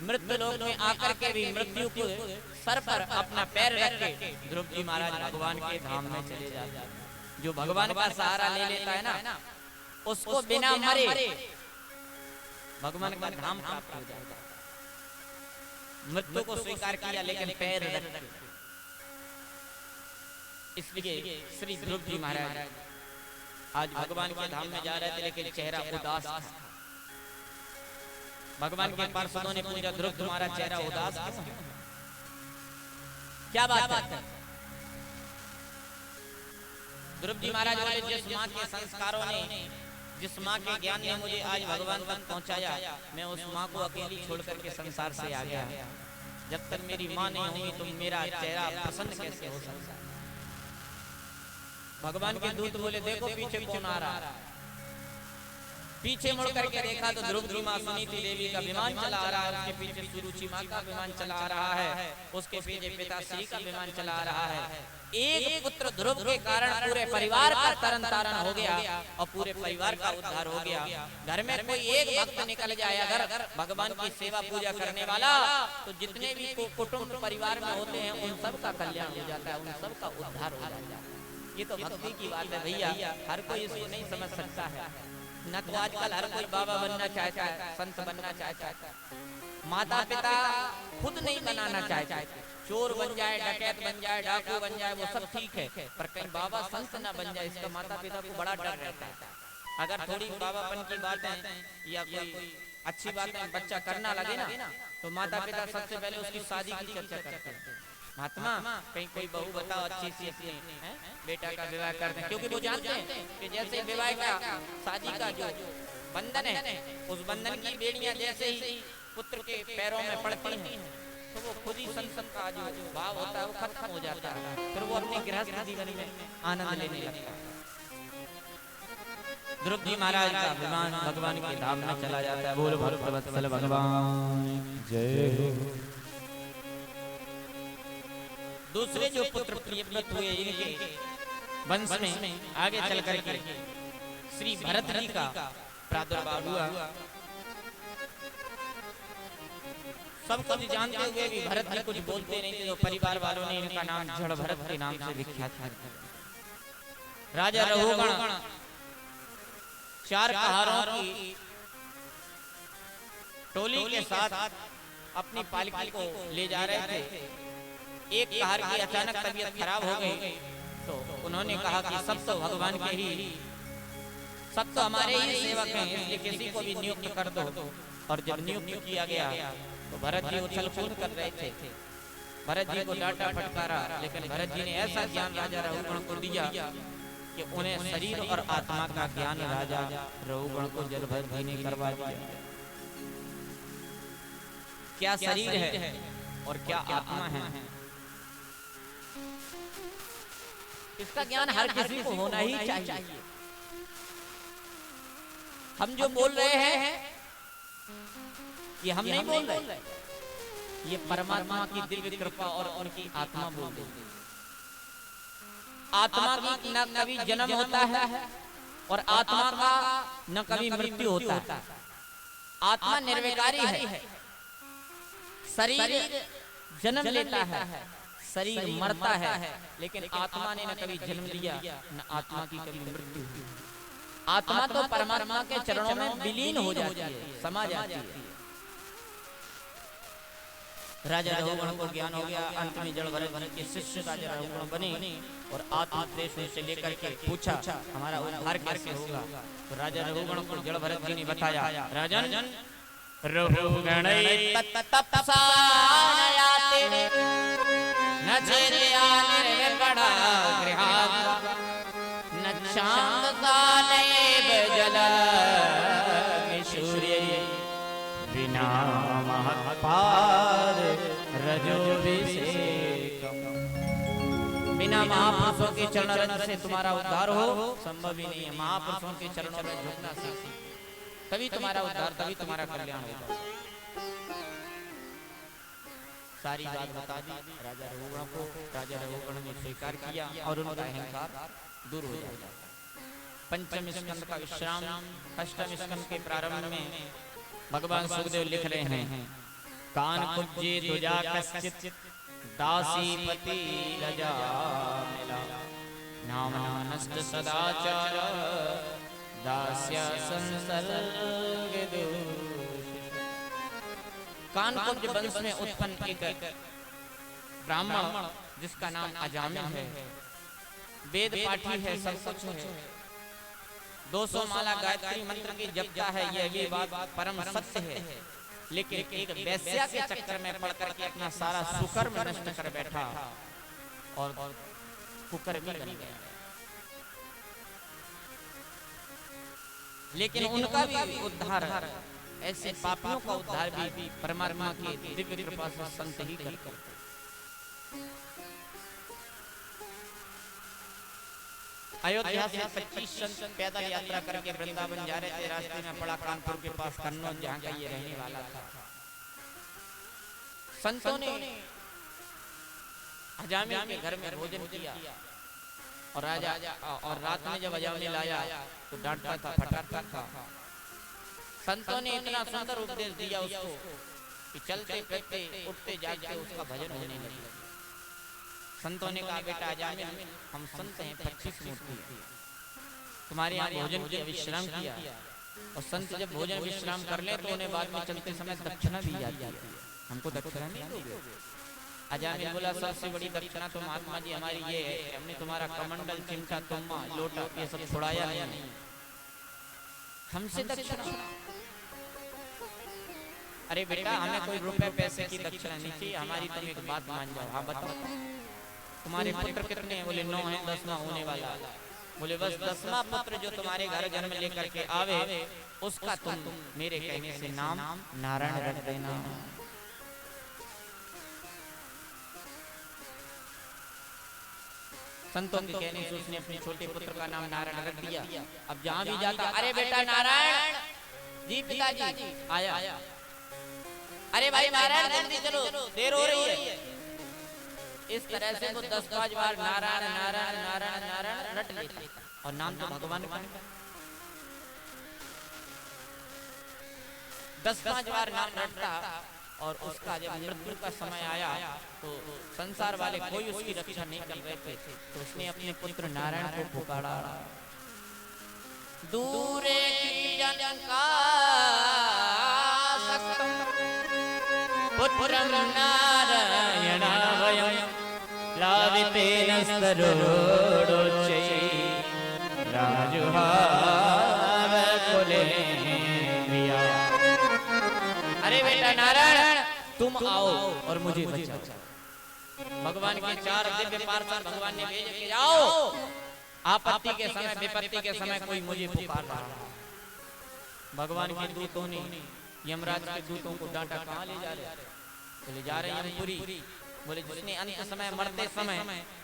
मृत्यु लोक में आकर के भी मृत्यु को सर पर अपना पैर रख के ध्रुव जी महाराज भगवान के धाम में चले जाते हैं। जो भगवान का सहारा ले लेता है ना, उसको बिना मरे भगवान का धाम प्राप्त हो जाता है। मृत्यु को स्वीकार किया लेकिन पैर रख के। इसलिए श्री ध्रुव जी महाराज आज भगवान के धाम में जा रहे थे, लेकिन चेहरा उदास था। भगवान के पार्षदों ने पूछा ध्रुव तुम्हारा चेहरा उदास क्यों है? क्या बात है? ध्रुव जी महाराज बोले जिस माँ के संस्कारों ने, जिस माँ के ज्ञान ने मुझे आज भगवान तक पहुंचाया, मैं उस माँ को अकेली छोड़ करके संसार से आ गया। जब तक मेरी माँ नहीं होगी तो मेरा चेहरा प्रसन्न कैसे हो सकता है? भगवान के दूत बोले देखो पीछे कौन आ रहा है। पीछे मुड़ करके देखा तो ध्रुव जी माँ सुनीति देवी का विमान चला आ रहा है, उसके पीछे सुरुचि माँ का विमान चला आ रहा है, उसके पीछे पिताश्री का विमान चला आ रहा है। एक पुत्र ध्रुव के कारण पूरे परिवार का तरन तारण हो गया और पूरे परिवार का उद्धार हो गया। घर में कोई एक भक्त निकल जाए अगर भगवान की सेवा पूजा करने वाला, तो जितने भी कुटुंब परिवार में होते हैं उन सब का कल्याण हो जाता है, उन सब का उद्धार हो जाता है। ये तो भक्ति की बात है भैया, हर कोई इसको नहीं समझ सकता है। न तो आजकल हर कोई बाबा बनना चाहता है, संत बनना चाहता है, माता पिता खुद नहीं बनाना चाहता है। चोर बन जाए, डकैत बन जाए, डाकू बन जाए, वो सब ठीक है, पर कहीं बाबा संत ना बन जाए इसका माता पिता को बड़ा डर रहता है। अगर थोड़ी बाबापन की बातें या कोई अच्छी बातें बच्चा करना लगे ना, तो माता पिता सबसे पहले उसकी शादी की चर्चा करते हैं। महात्मा कहीं कोई बहू बताओ अच्छी सी अपने बेटा का विवाह कर दें, क्योंकि वो जानते हैं कि जैसे विवाह का शादी का जो बंधन है, उस बंधन की बेड़ियां जैसे ही पुत्र के पैरों में पड़ती हैं तो वो खुद ही संतान का जो भाव होता है वो खत्म हो जाता है, फिर वो अपने गृहस्थ जीवन में आनंद लेने लगता है। ध्रुव जी महाराज का विमान भगवान के धाम में चला जाता है। बोल भक्तवत्सल भगवान जय हो। दूसरे जो पुत्र प्रियव्रत हुए इनके वंश में आगे चल करके श्री भरत जी का प्रादुर्भाव हुआ। सब कुछ जानते हुए भी भरत जी कुछ बोलते नहीं थे, तो परिवार वालों ने इनका नाम जड़ भरत के नाम से विख्यात है। राजा रघुगण चार कहारों की टोली के साथ अपनी पालकी को ले जा रहे थे। एक कहार की अचानक तबीयत खराब हो गई तो उन्होंने कहा कि सब तो भगवान के ही, सब तो हमारे ही सेवक हैं, इसलिए किसी को भी नियुक्त कर दो। और जब नियुक्त किया गया तो भरत जी उछल कूद कर रहे थे। भरत जी को डांटा फटकारा, लेकिन भरत जी ने ऐसा ज्ञान राजा रघुगण को दिया कि उन्हें शरीर और आत्मा का ज्ञान राजा रघुगण को जल भरत जी ने करवा दिया। क्या शरीर है और क्या आत्मा है, इसका ज्ञान हर किसी को होना ही चाहिए। हम जो बोल रहे हैं ये हम नहीं बोल रहे, ये परमात्मा की दिव्य कृपा और उनकी आत्मा बोल रही है। आत्मा की न कभी जन्म होता है और आत्मा का न कभी मृत्यु होता है। आत्मा निर्विकारी है, शरीर जन्म लेता है, शरीर मरता है, लेकिन आत्मा ने न कभी जन्म लिया न आत्मा की कभी मृत्यु हुई। आत्मा तो परमात्मा के चरणों में विलीन हो जाती है, समा जाती है। राजा रघुगण को ज्ञान हो गया। अंत में जड़ भरत जी के शिष्य राजा रघुगण बने और आत्मोपदेश से लेकर के पूछा हमारा उद्धार कैसे होगा। तो राजा रघुगण को जड़ भरत जी ने बताया, राजन रघुगण तपसानयाते न चेतया निर्विपड़ा गृहात् न छांदकालेव जलनिशूर्ये बिना महत्पार रजोभिषेकम्। बिना महापुरुषों के चरण रज से तुम्हारा उद्धार हो संभव ही नहीं है। महापुरुषों के चरणों में झुकना सीखो, तभी तुम्हारा उद्धार, तभी तुम्हारा कल्याण होगा। सारी बात बता दी राजा रघुगण को। राजा रघुगण ने स्वीकार किया और उनका अहंकार दूर हो जाता। पंचम स्कंद का विश्राम। अष्टम स्कंद के प्रारंभ में भगवान सुखदेव लिख रहे हैं, कान कुब्जे ध्वजा कश्चित दासीपति लजा मिला नाम नष्ट सदाचार दास्य संसर्ग दोष। कानकुब्ज वंश में उत्पन्न एक ब्राह्मण जिसका नाम अजामिल है, वेद पाठी है, सब कुछ है, 200 माला गायत्री मंत्र की जपता है, यह बात परम सत्य है। लेकिन एक वैश्या के चक्कर में पड़ करके अपना सारा सुकर्म नष्ट कर बैठा और कुकर्मी बन गया। लेकिन उनका भी उद्धार, ऐसे पापियों का उद्धार भी परमात्मा के दिव्य कृपा से संत ही करते। अयोध्या से 25 संत पैदल यात्रा करके वृंदावन जा रहे थे। रास्ते में पड़ा कानपुर के पास कन्नौज, जहाँ का ये रहने वाला था। संतों ने अजामिल के घर में भोजन किया और राजा और रात में जब अजामिल आया तो डांटता था, फटाता था। संतों ने इतना सुंदर उपदेश दिया उसको कि चलते फिरते उठते जागते उसका भजन होने लगा। संतों ने कहा, बेटा अजामिल, हम संत हैं, 25 मूर्ति है, तुम्हारे यहाँ भोजन किया, विश्राम किया। और संत जब भोजन विश्राम कर ले तो उन्हें बाद में चलते समय दक्षिणा दी जाती है, हमको दक्षिणा नहीं दोगे? अजामिल बोला, सबसे बड़ी दक्षिणा तो महात्मा जी हमारी ये है, हमने तुम्हारा कमंडल, चिमटा, तुम्मा, लोटा ये सब छुड़ाया नहीं, हमसे दक्षिणा। अरे बेटा हमें कोई रुपए पैसे की दक्षिणा नहीं चाहिए, हमारी तुम एक बात मान जाओ। हाँ बताओ तुम्हारे पुत्र कितने हैं? बोले 9 हैं, 10वां होने वाला। बोले बस 10वां पुत्र जो तुम्हारे घर जन्म लेकर के आवे उसका तुम मेरे कहने से नाम नारायण रख देना। संतों के कहने से उसने अपने छोटे पुत्र का नाम नारायण रख दिया। अब जहां भी जाता अरे बेटा नारायण जी पिताजी आया। अरे भाई नारायण जल्दी चलो देर हो रही है। इस तरह से वो 10-5 बार नारायण नारायण नारायण नारायण रट लेता और नाम तो भगवान का 10-5 बार नाम रटता। और उसका जब मृत्यु का समय आया तो संसार वाले कोई उसकी रक्षा नहीं कर रहे थे, तो उसने अपने पुत्र नारायण को पुकारा। दूरे किरण का पुत्रं नारायणावयं लावितेन स्तरोडोच्चै राजुहाव कुले प्रिया। अरे बेटा नारायण तुम आओ और मुझे बचाओ। भगवान के 4 दिव्य पार्षद भगवान ने भेजे कि आओ आपत्ति के समय विपत्ति के समय कोई मुझे पुकार रहा। भगवान के दूतों ने यमराज के दूतों को डांटा। कहाँ ले जा रहे? बोले जा रहे यमपुरी। बोले जिसने अंत समय मरते समय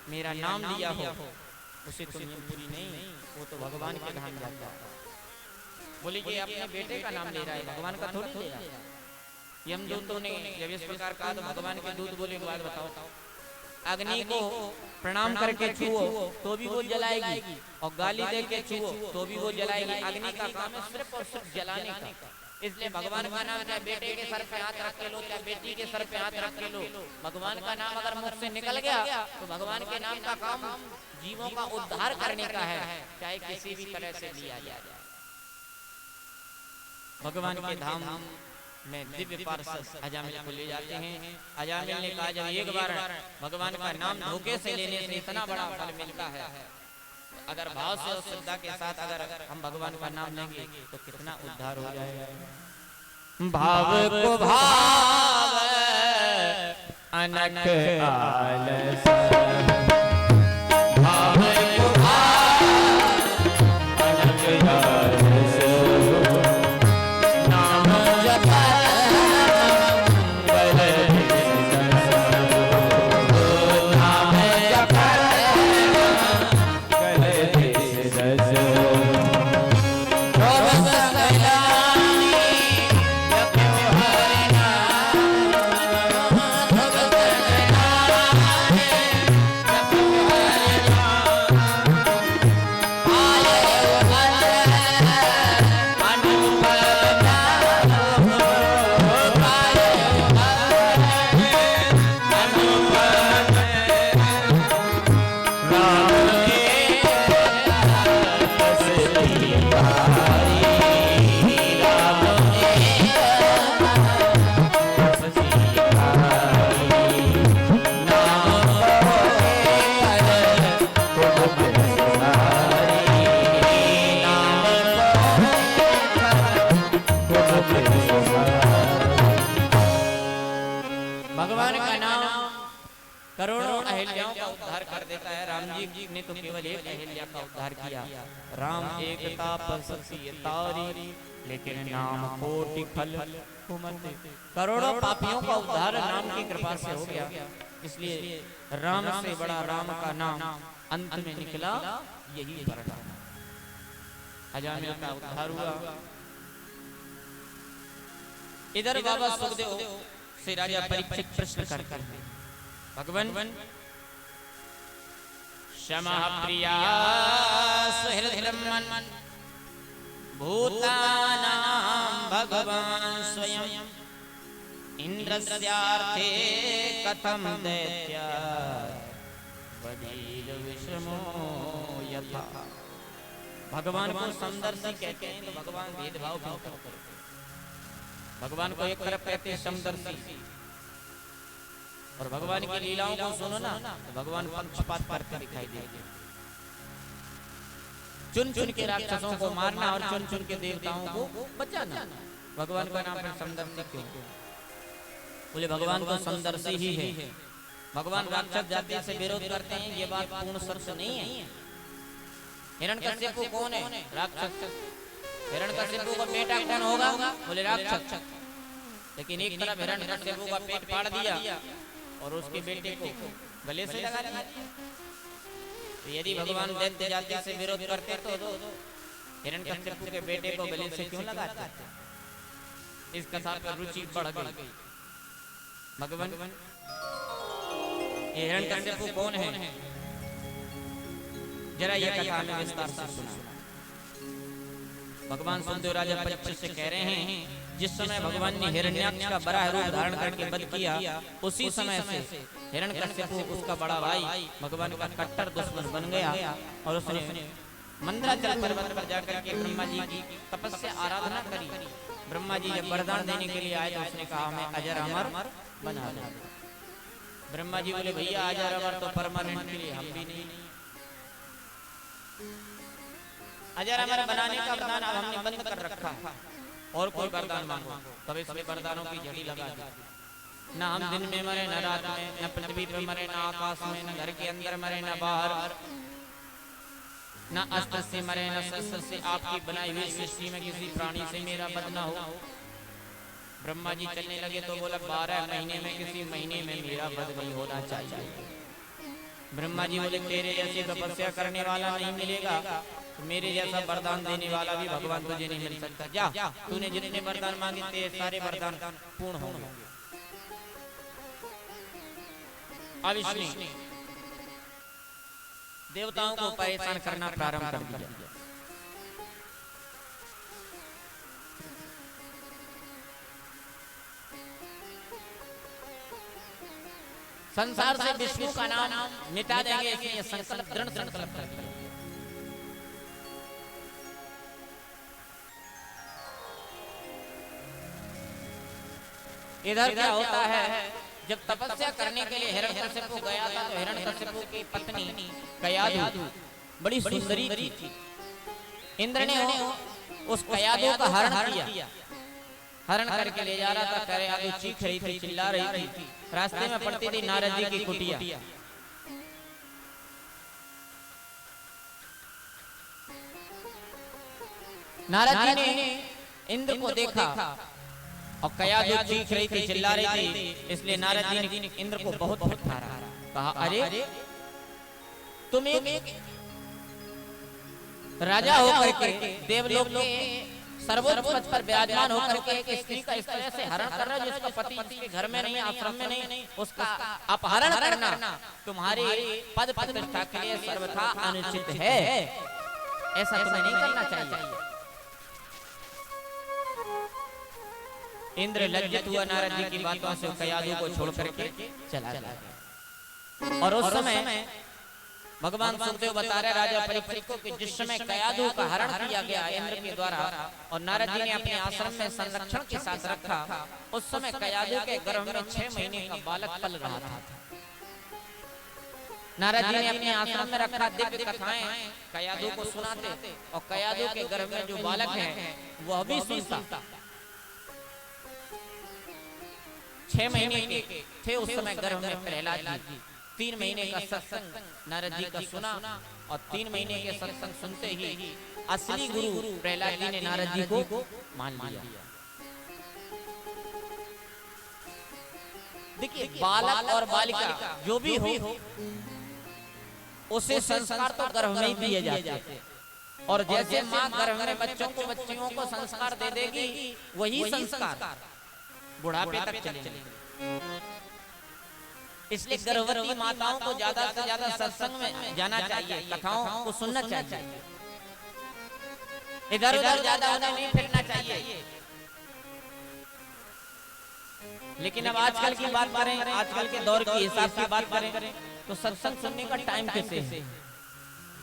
मेरा नाम लिया हो उसे तुम यमपुरी नहीं, वो तो भगवान के धाम जाता है। बोले ये अपने बेटे का नाम ले रहा है, भगवान का थोड़ी ले रहा है। यमदूतों ने जब इस प्रकार कहा तो भगवान के दूत बोले बात बताओ, अग्नि को प्रणाम करके छुओ तो भी वो जलाएगी और गाली दे के छुओ तो भी वो जलाएगी। अग्नि का काम है सिर्फ और सिर्फ जलाने का। इसलिए भगवान का नाम चाहे बेटे के सर पे हाथ रख के लो चाहे बेटी के सर पे हाथ रख के लो, भगवान का नाम अगर मुख से निकल गया तो भगवान के नाम का काम जीवों का उद्धार करने का है, चाहे किसी भी तरह से लिया जाए। भगवान के धाम में दिव्य पार्षद अजामिल को ले जाते हैं। अजामिल ने कहा जब एक बार भगवान का नाम धोखे से लेने से इतना बड़ा फल मिलता है, अगर भाव से और श्रद्धा के साथ अगर हम भगवान का नाम लेंगे तो कितना उद्धार हो जाएगा। भाव को भाव अनक आलस, भाव को भाव अनक आलस, नाम जप भगवान का नाम करोड़ों अहिल्याओं का उद्धार कर देता है। राम जी ने तो केवल एक अहिल्या का उद्धार किया। राम एक तापसी तारी लेकिन नाम कोटि फल कुमत। करोड़ों पापियों का उद्धार नाम की कृपा से हो गया। इसलिए राम से बड़ा राम का नाम अंत में निकला यही परिणाम। अजामिल का उद्धार हुआ। इधर बाबा सुखदेव से राजा परीक्षित प्रश्न करते हैं, भगवान क्षमा प्रिया सुहृदमन भूतानां भगवान स्वयं इंद्रस्यार्थे कथम दैत्या वदील विषमो यथा। भगवान को समदर्शी कहते हैं तो भगवान भेदभाव क्यों करते हैं? भगवान को एक तरफ कहते हैं समदर्शी, और भगवान की लीलाओं को सुनो ना तो भगवान पक्षपात करते दिखाई देते। चुन चुन के राक्षसों को मारना और चुन चुन के देवताओं को बचाना। भगवान का नाम फिर समदर्शी क्यों? बोले भगवान तो समदर्शी ही है। भगवान राक्षस जाति से विरोध करते हैं, ये बात पूर्ण सत्य नहीं है। हिरण्यकश्यप कौन है? राक्षस। हिरण्यकश्यप का बेटा कौन होगा? बोले राक्षस। लेकिन एक तरफ हिरण्यकश्यप का पेट फाड़ दिया और उसके बेटे को गले से लगा दिया। तो यदि भगवान दैत्य जाति से विरोध करते तो हिरण्यकश्यप के बेटे को गले से क्यों लगाते? इस कथा पर रुचि बढ़ गई। भगवान हिरण्यकश्यप कौन है? जरा यह कथा में विस्तार से सुना। भगवान सुनदेव राजा परीक्षित से कह रहे हैं, जिस समय भगवान ने हिरण्याक्ष का बड़ा रूप धारण करके वध किया, उसी समय से हिरण्यकश्यप उसका बड़ा भाई भगवान का कट्टर दुश्मन बन गया और उसने मंदराचल पर्वत पर जाकर के ब्रह्मा जी की तपस्या आराधना करी। ब्रह्मा जी जब वरदान देने के लिए आए तो उसने कहा हमें अजर अमर बना दो। ब्रह्मा जी बोले भैया अजर अमर तो परमानेंट के लिए हम भी नहीं। अजर अमर बनाने का वरदान अब हमने बंद कर रखा, और कोई वरदान मांगो। तब इसमें वरदानों की झड़ी लगा दी। ना हम दिन में मरे, न रात में, न पृथ्वी पे मरे, न आकाश में, न घर के अंदर मरे, न बाहर, न अस्त्र से मरे, न शस्त्र से, आपकी बनाई हुई सृष्टि में किसी प्राणी से मेरा वध न हो। ब्रह्मा जी चलने लगे तो बोला 12 महीने में किसी महीने में मेरा वध नहीं होना चाहिए। ब्रह्मा जी बोले तेरे जैसे तपस्या करने वाला नहीं मिलेगा, तो मेरे जैसा वरदान देने वाला भी भगवान तुझे नहीं मिल सकता। जा, तूने जितने वरदान मांगे तेरे सारे वरदान पूर्ण होंगे। अब इसने देवताओं को परेशान करना प्रारंभ कर दिया। संसार से विष्णु का नाम मिटा देंगे, इसलिए संकल्प दृढ़ संकल्प कर दिया। इधर क्या होता है, जब तपस्या करने के लिए हिरण्यकश्यप गया था तो हिरण्यकश्यप की पत्नी कयाधु बड़ी सुंदरी थी। इंद्र ने उस कयाधु का हरण किया। हरण करके ले जा रहा था। कयाधु चीख रही थी, चिल्ला रही थी। रास्ते में पड़ती थी नारद जी की कुटिया। नारद जी ने इंद्र को देखा और कयाधु चीख रही थी, चिल्ला रही थी, इसलिए नारद जी ने इंद्र को बहुत फटकारा। कहा अरे तुम एक राजा होकर के देवलोक के सर्वोच्च पद पर विराजमान होकर के एक स्त्री का इस तरह से हरण कर रहे हो जिसका पति इसके घर में नहीं, आश्रम में नहीं, उसका अपहरण करना तुम्हारे पद प्रतिष्ठा के लिए सर्वथा अनुचित है। ऐसा तुम्हें नहीं करना चाहिए। इंद्र लज्जित हुआ नारद जी की बातों से, कयाधु को छोड़ करके चला गया। और उस समय भगवान सुखदेव बता रहे राजा परीक्षित को कि जिस समय कयाधु का हरण किया गया इंद्र के द्वारा और नारद जी ने अपने आश्रम में संरक्षण के साथ रखा, उस समय कयाधु के गर्भ में 6 महीने का बालक पल रहा था। नारद जी ने अपने आश्रम में रखा, दिव्य कथाएं कयाधु को सुनाते और कयाधु के गर्भ में जो बालक है वह भी सुनता। 6 महीने के थे उस समय गर्भ में प्रहलाद जी। 3 महीने का सत्संग नारद जी का सुना और 3 महीने के सत्संग सुनते ही असली गुरु प्रहलाद जी ने नारद जी को मान लिया। देखिए बालक और बालिका जो भी हो उसे संस्कार तो गर्भ में ही दिए जाते हैं, और जैसे माँ गर्भ में बच्चों को बच्चियों को संस्कार दे देगी वही संस्कार बुढ़ापे तक चलेंगे। इसलिए गर्भवती माताओं को ज्यादा से ज्यादा सत्संग में जाना चाहिए, कथाओं को सुनना चाहिए, इधर उधर ज्यादा उधर नहीं फिरना चाहिए। लेकिन अब आजकल की बात करें, आजकल के दौर के हिसाब से बात करें तो सत्संग सुनने का टाइम कैसे है?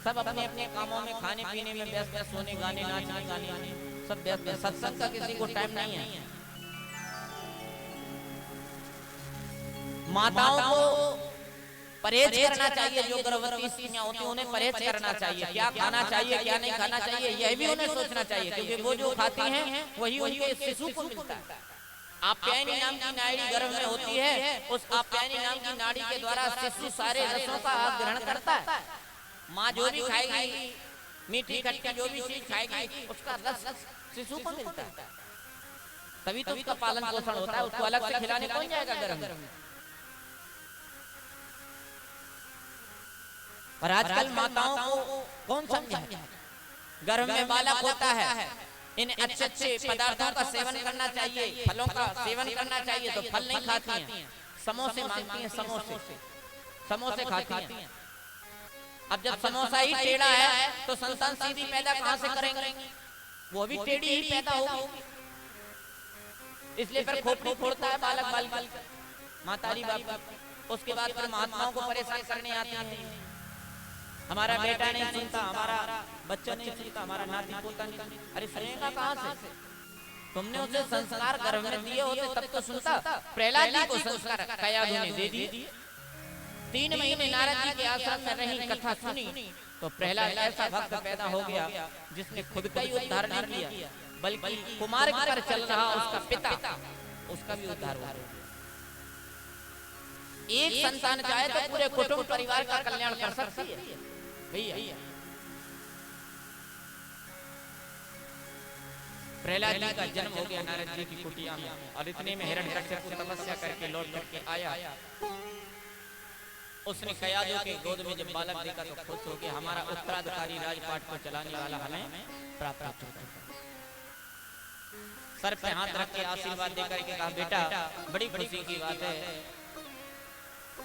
सब अपने अपने कामों में, खाने पीने में व्यस्त, सोने गाने नाचने गाने सब व्यस्त। सत्संग का किसी को टाइम नहीं है। माताओं को परहेज करना चाहिए। जो गर्भवती स्त्रियां होती हैं उन्हें परहेज करना चाहिए, क्या खाना चाहिए क्या नहीं खाना चाहिए यह भी उन्हें सोचना चाहिए, क्योंकि वो जो खाती हैं वही उनके शिशु को मिलता है। आप्यायनी नाम की नाड़ी गर्भ में होती है, उस आप्यायनी नाम की नाड़ी के द्वारा शिशु सारे रसों का ग्रहण करता है। माँ जो भी खाएगी, मीठी खट्टी जो भी चीज खाएगी उसका रस शिशु को मिलता है, तभी तो उसका पालन पोषण होता है। उसको अलग से खिलाने कौन जाएगा गर्भ में। पर आजकल माताओं को कौन समझाए, गर्भ में बालक होता है, इन अच्छे अच्छे पदार्थों का सेवन करना चाहिए, फलों का सेवन करना चाहिए, तो फल नहीं खाती हैं, समोसे मांगती हैं, समोसे खाती हैं। अब जब समोसा ही टेढ़ा है तो संतान सीधी पैदा कहां से करेंगे, वो भी टेढ़ी ही पैदा होगी। इसलिए फिर खोपड़ी फोड़ता है बालक बालिका, मातारी बाप। उसके बाद फिर महात्माओं को परेशान करने आती हैं, हमारा बेटा नहीं सुनता, हमारा बच्चा नहीं सुनता, हमारा नाती पोता नहीं। अरे सुनेगा कहां से, तुमने उसे संस्कार गर्भ में दिए होते तब तो सुनता। प्रहलाद जी को संस्कार कयाधु ने दे दिए। 3 महीने नारद जी के आश्रम में रही, कथा सुनी, तो प्रहलाद ऐसा भक्त पैदा हो गया जिसने खुद का ही उद्धार नहीं किया, बल्कि कुमार पर चल रहा उसका पिता, उसका भी उद्धार हो गया। एक संतान चाहे तो पूरे कुटुंब परिवार का कल्याण कर सकती है भैया। प्रहलाद जी का जन्म हो गया नारद जी की कुटिया में, और इतने में हिरण्यकश्यप तपस्या करके लौट करके आया। उसने कयाधु के गोद में जब बालक देखा तो खुश हो गया, हमारा उत्तराधिकारी राजपाट को चलाने वाला हमें प्राप्त हो चुका है। सर पे हाथ रख के आशीर्वाद देकर के कहा, बेटा बड़ी खुशी की बात है,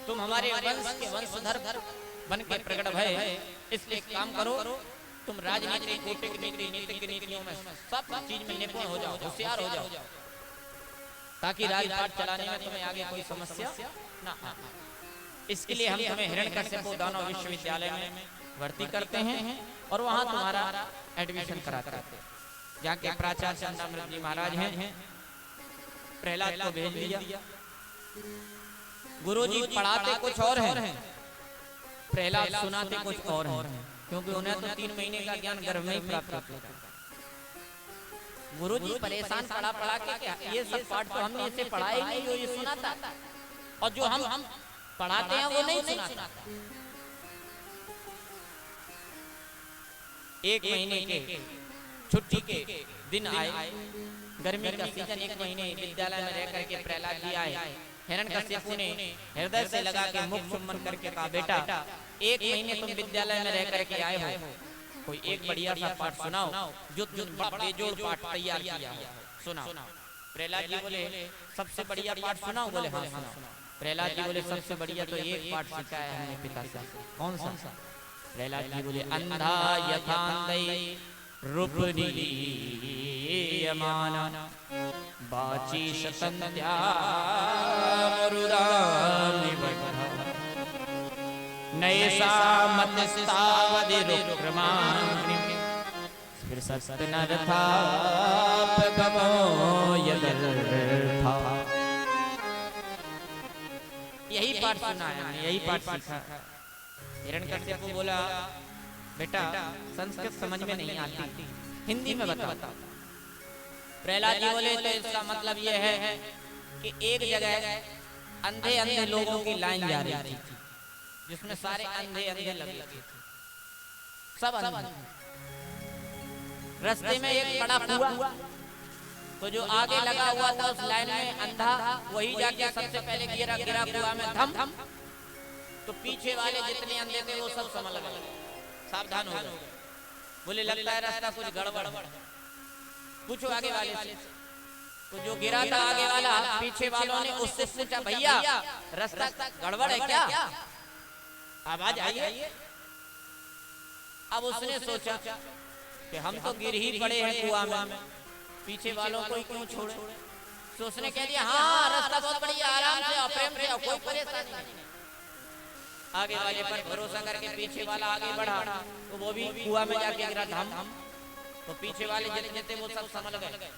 तुम हमारे वंश के वंशधर बन के प्रकट भय, इसलिए काम करो, तुम राजनीति कूटनीति नीति की नीतियों में सब चीज में निपुण हो जाओ, होशियार हो जाओ, ताकि राजपाट चलाने में तुम्हें आगे कोई समस्या ना आए। इसके लिए हम तुम्हें हिरण्यकश्यप दानव विश्वविद्यालय में भर्ती करते हैं और वहां तुम्हारा एडमिशन कराते हैं। जहाँ के प्राचार्य चंद्रामृत जी महाराज हैं, प्रहलाद को भेज दिया। गुरुजी पढ़ाते कुछ और हैं, प्रहलाद सुनाते कुछ और हैं, क्योंकि उन्हें तो 3 महीने का ज्ञान गर्भ में ही प्राप्त होता है। गुरुजी परेशान पढ़ा के क्या, ये सब पाठ तो हमने इसे पढ़ा ही नहीं, जो ये सुनाता, और जो हम पढ़ाते हैं वो नहीं सुनाता। 1 महीने के छुट्टी के दिन आए, गर्मी का सीजन, 1 महीने विद्यालय में रह करके प्रहलाद जी आए। हिरण्यकश्यप ने हृदय से लगा के मुख चुम्बन करके कहा, बेटा 1 महीने तुम विद्यालय में रह करके आए हो, कोई एक बढ़िया सा पाठ सुनाओ, जो बेजोड़ पाठ तैयार किया हो, सुनाओ। प्रहलाद जी बोले, सबसे बढ़िया पाठ सुनाओ? बोले हाँ सुनाओ। प्रहलाद जी बोले, सबसे बढ़िया तो एक पाठ सीखा है हमने पिता से। कौन सा? प्रहलाद जी बोले, अंधा यथांधै रूपनीयमाना बाची शतन्त्या मरुदामिवट्ठा नैषा मत्स्तावदिरुक्रमाग्निं स्पृशस्तनरथापगमो यदर्था। यही पाठ सुना है हमने, यही पाठ सीखा। हिरण्यकश्यप को बोला, बेटा संस्कृत समझ में नहीं आती, हिंदी में बता। प्रहलाद जी बोले, तो इसका मतलब यह है कि एक जगह अंधे अंधे लोगों की लाइन जा रही थी, जिसमें सारे अंधे अंधे लगे थे, सब अंधे। रास्ते में एक बड़ा कुआं, तो जो आगे लगा हुआ था उस लाइन में अंधा, वही जाके सबसे पहले गिरा कुआं में धम। तो पीछे वाले जितने अंधे थे वो सब समझ गए, सावधान हो गए। बोले, लगता है रास्ता कुछ गड़बड़ है, पूछो आगे वाले से। तो जो गिरा था आगे वाला, पीछे वालों ने उससे पूछा, भैया रास्ता गड़बड़ है क्या, आवाज आइए। अब उसने सोचा कि हम तो गिर ही पड़े हैं कुआं में, पीछे वालों को क्यों छोड़े। तो उसने कह दिया, हाँ रास्ता बहुत बढ़िया, आराम से और प्रेम से, कोई परेशानी नहीं। आगे वाले पर भरोसा करके पीछे वाला आगे बढ़ा, तो वो भी कुआं में जाके गिरा धम। तो पीछे वाले जितने थे वो सब समझ गए।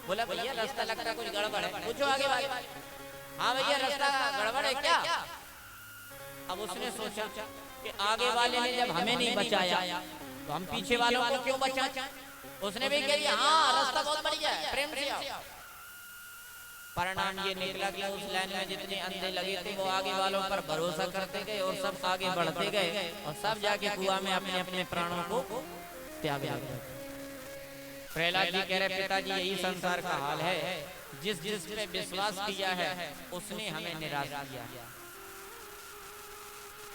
बोला, भैया रास्ता लगता कुछ गड़बड़ है, पूछो आगे वाले। हाँ भैया रास्ता गड़बड़ है क्या? अब उसने सोचा कि आगे वाले ने जब हमें नहीं बचाया तो हम पीछे वालों को क्यों बचाएं। उसने भी कह दिया हाँ रास्ता बहुत बढ़िया है, प्रेम से आओ। परिणाम ये निकला कि उस लाइन में जितने अंधे लगे थे वो आगे वालों पर भरोसा करते गए और सब आगे बढ़ते गए और सब जाके कुआं में अपने अपने प्राणों को त्याग दिया। प्रहलाद जी कह रहे पिताजी यही संसार का हाल है, जिस जिस पे विश्वास किया है उसने हमें निराश किया।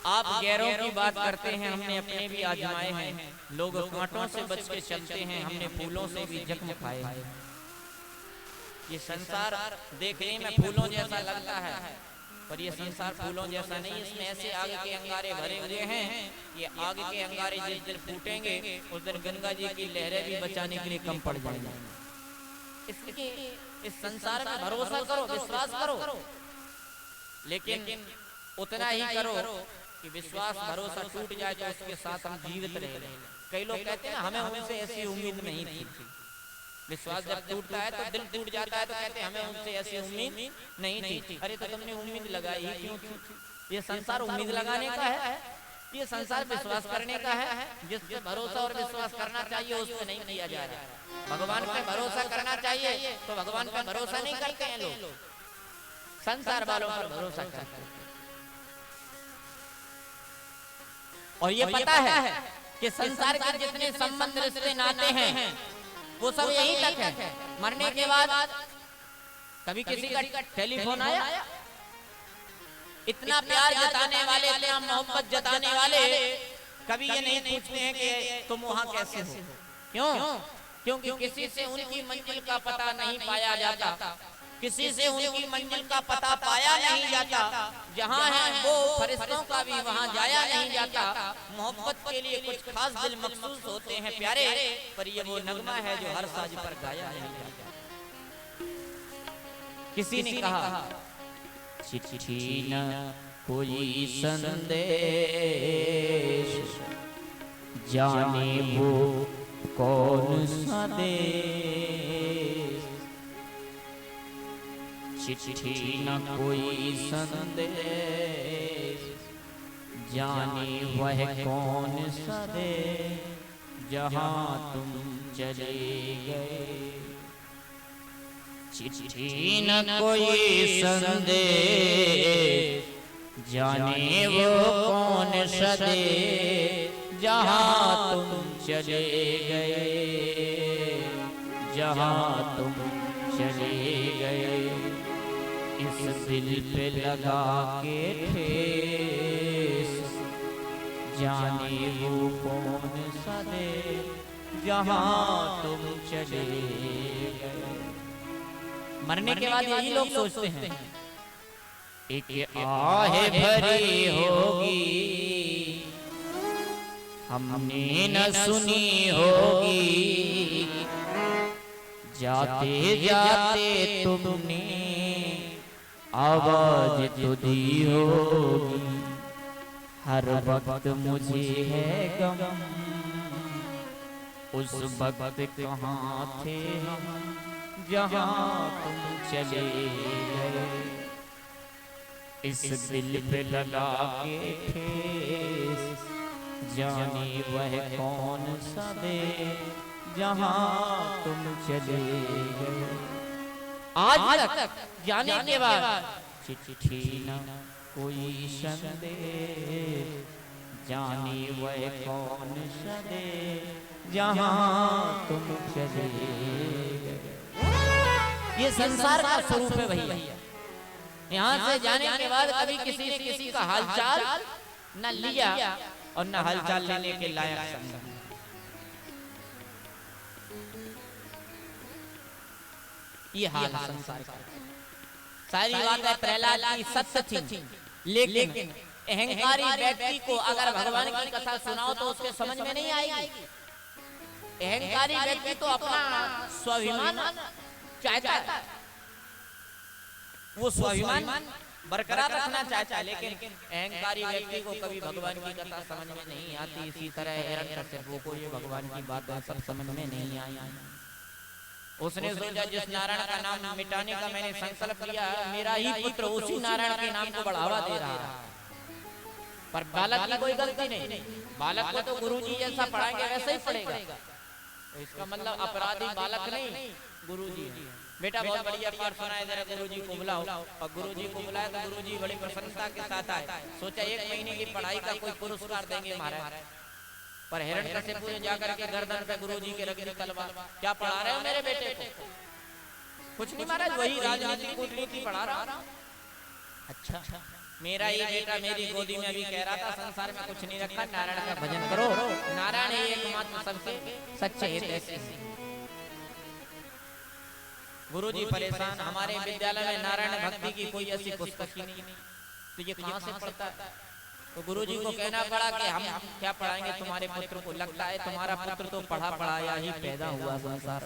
आप गैरों की बात करते हैं, हमने अपने भी आजमाए हैं। लोग कांटों से बच के चलते हैं, हमने फूलों से भी जख्म खाए हैं। ये संसार देखने में फूलों जैसा लगता है पर ये संसार फूलों जैसा नहीं, इसमें ऐसे आग के अंगारे भरे हुए हैं। ये आग के अंगारे जिस दिन फूटेंगे उस दिन गंगा जी की लहरें भी बचाने के लिए कम पड़ जाएंगी। इसलिए इस संसार में भरोसा करो, विश्वास करो, लेकिन उतना ही करो कि विश्वास भरोसा टूट जाए तो उसके साथ हम जीवित रहे। कई लोग कहते हैं ना हमें उनसे ऐसी उम्मीद नहीं थी। विश्वास जब टूटता है तो दिल टूट जाता है तो कहते हैं हमें उनसे ऐसी उम्मीद नहीं थी। अरे तो तुमने उम्मीद लगाई ही क्यों थी? ये संसार उम्मीद लगाने का है, ये संसार विश्वास करने का है। जिस पे भरोसा और विश्वास करना चाहिए उस पे नहीं किया जा रहा। भगवान पे भरोसा करना चाहिए तो भगवान पे भरोसा नहीं करते हैं लोग, संसार वालों पर भरोसा करते हैं। और ये पता है कि संसार के जितने संबंध रिश्ते नाते हैं वो सब यहीं तक है। मरने के बाद कभी किसी का टेलीफोन आया? इतना प्यार जताने वाले, इतना मोहब्बत जताने वाले कभी ये नहीं पूछते हैं कि तुम वहां कैसे हो। क्यों? क्योंकि किसी से उनकी मंजिल का पता नहीं पाया जाता, किसी से उनकी मंजिल का पता पाया नहीं जाता। जहाँ है वो फरिश्तों का भी वहाँ जाया नहीं जाता। मोहब्बत के लिए कुछ खास दिल मखसूस होते हैं प्यारे, पर ये वो नगमा है जो हर साज पर गाया नहीं जाता। किसी ने कहा चिट्ठी न कोई संदेश, जाने वो कौन सा देश। चिट्ठी न कोई संदेश, जाने वह कौन सा देश, जहाँ तुम चले गए। चिट्ठी न कोई संदेश, जाने वो कौन सा देश, जहाँ तुम चले गए, जहाँ तुम चले गए। इस दिल पे लगा के ठेस, जाने वो कौन सा देश, जहाँ तुम चले गए। मरने के बाद यही लोग सोचते हैं एक आह भरी होगी, हमने न सुनी होगी। जाते जाते तुमने आवाज तो दी होगी। हर वक्त मुझे है गम, उस वक्त कहाँ थे हम, जहाँ तुम चले गए। इस दिल पे लगा के ठेस, जाने वह कौन सा देश, जहाँ तुम चले गए। आज तक जाने के बाद चिट्ठी न कोई संदेश, जाने वह कौन सा देश, जहाँ तुम चले गए। ये संसार का स्वरूप है भैया। यहाँ से जाने के बाद कभी किसी ने किसी का हालचाल न लिया और न हालचाल लेने के लायक समझा। ये हाल संसार का। सारी बातें प्रहलाद की सत्य थी, लेकिन अहंकारी व्यक्ति को अगर भगवान की कथा सुनाओ तो उसके समझ में नहीं आएगी। अहंकारी व्यक्ति तो अपना स्वाभिमान चाहता है, वो स्वाभिमान बरकरार रखना चाहता है, लेकिन अहंकारी व्यक्ति को कभी भगवान की कथा समझ में नहीं आती। इसी तरह हिरण्यकश्यप को ये भगवान की बातें सब समझ में नहीं आई। उसने सोचा जिस नारायण का नाम मिटाने का मैंने संकल्प लिया, मेरा ही पुत्र उसी नारायण के नाम को बढ़ावा दे रहा है। पर बालक की कोई गलती नहीं, बालक को तो गुरुजी जैसा पढ़ाएंगे वैसे ही पढ़ेगा। तो इसका मतलब अपराधी बालक नहीं गुरुजी है। बेटा बहुत बढ़िया पाठ सुनाए, जरा गुरुजी को बुलाओ। और गुरुजी को बुलाए तो गुरुजी बड़ी प्रसन्नता के साथ आए। सोचा 1 महीने की पढ़ाई का कोई पुरस्कार देंगे महाराज, पर हिरण्यकशिपु ने जाकर के गर्दन पे गुरुजी के रख दी तलवार। क्या पढ़ा रहे हो मेरे बेटे को? कुछ नहीं महाराज, वही राजनीति कूटनीति पढ़ा रहा। अच्छा, मेरा ये बेटा मेरी गोदी में अभी कह रहा था संसार में कुछ नहीं रखा, नारायण का भजन करो, नारायण ही एकमात्र सबसे सच्चे हितैषी। गुरुजी परेशान, हमारे विद्यालय में नारायण भक्ति की कोई ऐसी पुस्तक ही नहीं, तो ये कहां से पढ़ता है? तो गुरुजी को कहना पड़ा कि हम क्या पढ़ाएंगे तुम्हारे पुत्र को, लगता है तुम्हारा पुत्र तो पढ़ा पढ़ाया ही पैदा हुआ संसार।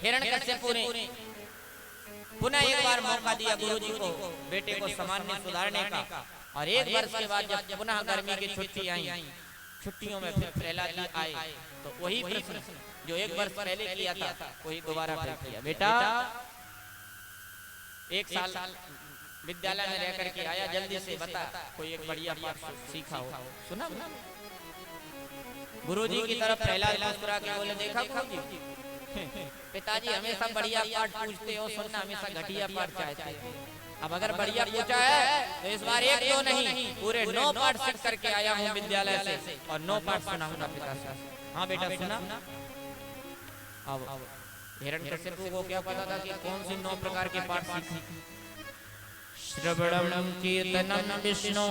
हिरण्यकशिपु ने पुनः एक बार मौका दिया गुरुजी को बेटे को सामान्य सुधारने का। और 1 वर्ष के बाद जब पुनः गर्मी की छुट्टी आई, छुट्टियों में फिर प्रहलाद जी आए, तो वही प्रश्न जो 1 वर्ष पहले किया था वही दोबारा फिर किया। बेटा 1 साल विद्यालय में रह करके आया, जल्दी से बता कोई एक बढ़िया पाठ सीखा हो। सुना गुरुजी की तरफ प्रहलाद मुस्कुरा के बोले, देखा गुरुजी पिताजी हमेशा बढ़िया पाठ पूछते हो, सुनना हमेशा घटिया पाठ चाहते हैं। अब अगर बढ़िया पूछा है तो इस बार 1-2 नहीं पूरे 9 पाठ सीख करके आया हूँ विद्यालय से, और 9 पाठ सुनाऊंगा पिता से। हाँ बेटा सुना। अब हिरण्यकशिपु को क्या पता था कि कौन सी 9 प्रकार के पाठ सीखी। श्रवणम कीर्तनम विष्णु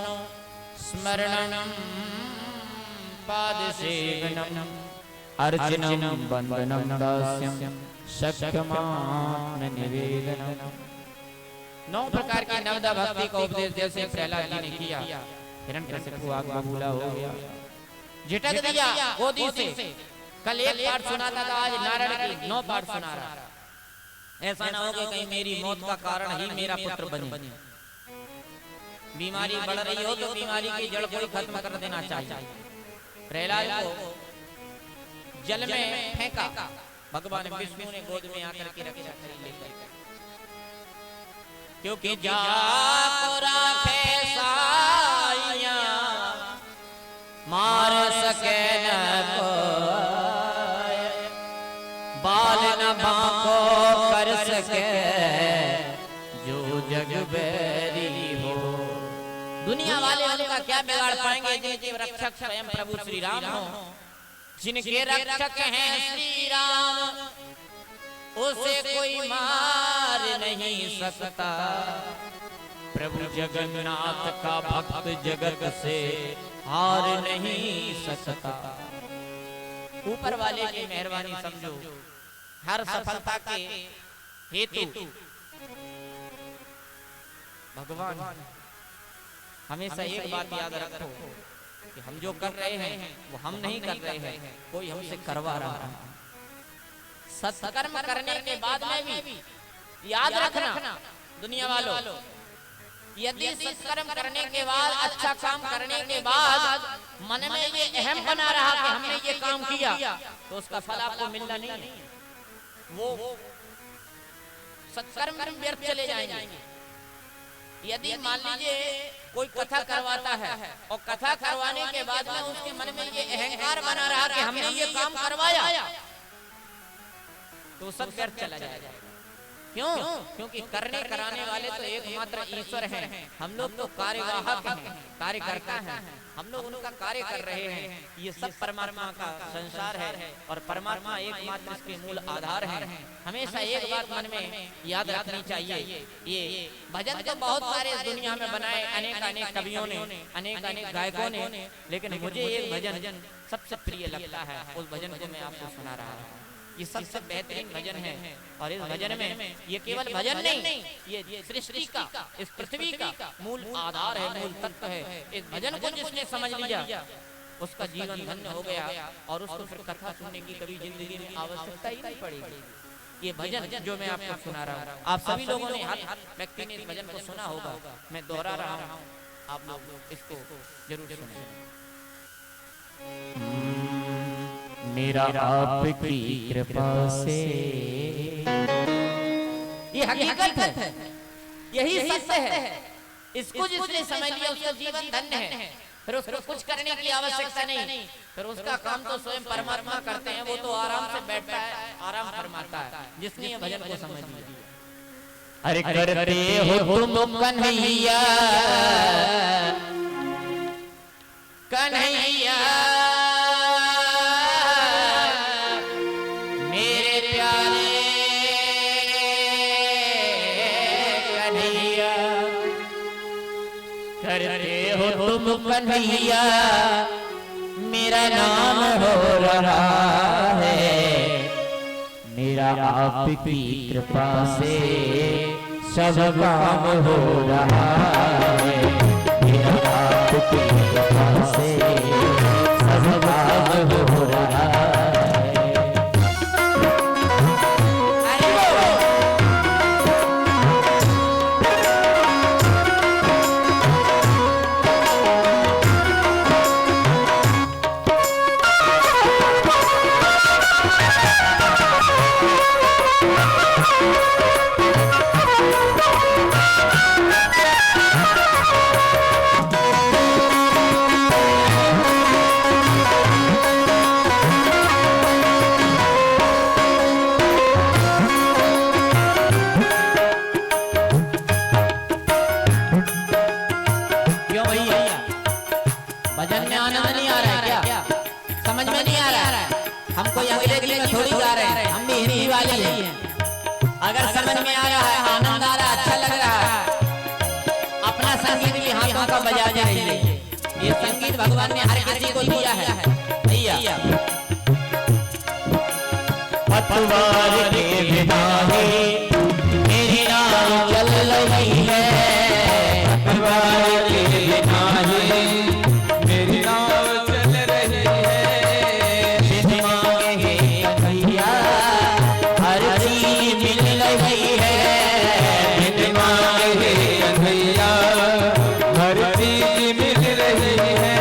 स्मरणम पादसेवनम अर्चनम वंदनम दास्यम शक्यमान निवेदनम। 9 प्रकार की नवदा भक्ति का उपदेश जैसे प्रहलाद जी ने किया, हिरण्यकशिपु आग बबूला हो गया, झिटक दिया गोदी से। कल 1 पाठ सुनाता था, आज नारायण की 9 पाठ सुना रहा। ऐसा ना हो कि कहीं मेरी मौत का कारण ही मेरा पुत्र बने। बीमारी बढ़ रही हो तो बीमारी की जड़ को खत्म कर देना चाहिए। प्रहलाद को जल में फेंका, भगवान विष्णु ने गोद में आकर के रक्षा कर ली, क्योंकि जाको राखे साइया मार सके न कोई, बाल न बांको कर सके जो जग बैरी हो। दुनिया वाले उनका क्या बिगाड़ पाएंगे जिनके रक्षक स्वयं प्रभु श्री राम हो, जिनके रक्षक हैं श्री राम, उसे कोई मार नहीं सकता। प्रभु जगन्नाथ का भक्त जगत से हार नहीं सकता। ऊपर वाले की मेहरबानी समझो, हर सफलता के हेतु भगवान। हमेशा एक बात याद रखो कि हम जो कर रहे हैं वो हम नहीं कर रहे हैं, कोई हमसे करवा रहा है। सत्कर्म करने के बाद में भी याद रखना दुनिया वालों, यदि सत्कर्म करने के बाद, अच्छा काम करने के बाद मन में ये अहम बना रहा कि हमने ये काम किया, तो उसका फल आपको मिलना नहीं है। वो सत्कर्म व्यर्थ चले जाएंगे। यदि मान लीजिए कोई कथा करवाता है और कथा करवाने के बाद में उसके मन में ये अहंकार बना रहा कि हमने ये काम करवाया, तो सब व्यर्थ चला जाएगा। क्यों? क्योंकि करने कराने वाले तो एकमात्र ईश्वर हैं। हम लोग तो कार्यवाहक हैं, कार्यकर्ता हैं। हम लोग उनका कार्य कर रहे हैं। ये सब परमात्मा का संसार है और परमात्मा एकमात्र इसके मूल आधार है। हमेशा एक बात मन में याद रखनी चाहिए, ये भजन तो बहुत सारे इस दुनिया में बनाए, अनेक कवियों ने, अनेक गायकों ने, लेकिन मुझे एक भजन सबसे प्रिय लगता है। उस भजन को मैं आपको सुना रहा हूँ। ये सबसे बेहतरीन भजन है और इस भजन में ये केवल भजन नहीं, ये सृष्टि का, इस पृथ्वी का मूल आधार है, मूल तत्व है। इस भजन को जिसने समझ लिया उसका जीवन धन्य हो गया और उसको फिर कथा सुनने की कभी जिंदगी में आवश्यकता ही नहीं पड़ेगी। ये भजन जो मैं आपको सुना रहा हूँ, आप सभी लोगों ने, हर व्यक्ति ने इस भजन को सुना होगा। मैं दोहरा रहा हूँ, आप लोग इसको जरूर सुनें। मेरा आपकी कृपा से, ये हकीकत है, यही सत्य है। इसको जिसने समझ लिया उसका जीवन धन्य है, फिर उसको कुछ करने की आवश्यकता नहीं, फिर उसका काम तो स्वयं परमात्मा करते हैं, वो तो आराम से बैठता है, आराम फरमाता है, जिसने ये भजन को समझ लिया। अरे करते हो तुम कन्हैया कन्हैया मेरे प्यारे कन्हैया, करते हो तुम कन्हैया मेरा नाम हो रहा है, मेरा आपकी कृपा से सब काम हो रहा है, मेरा आपकी कृपा से सब काम हो रहा है। भजन में आनंद नहीं आ रहा है क्या? समझ में नहीं आ रहा है? हमको अंग्रेजी में थोड़ी गा रहे हैं, हम भी हिंदी वाले हैं। अगर समझ में आ रहा है, आनंद आ रहा है, अच्छा लग रहा है, अपना संगीत भी हाथों का बजा जाइए। ये संगीत भगवान ने हर किसी को दिया है भैया। पतवार के बिना ही मेरी नाव चल रही है, पतवार के बिना ही मेरी नाव चल रही है, बिन मांगे कन्हैया हर चीज मिल रही है, बिन मांगे कन्हैया हर चीज मिल रही है।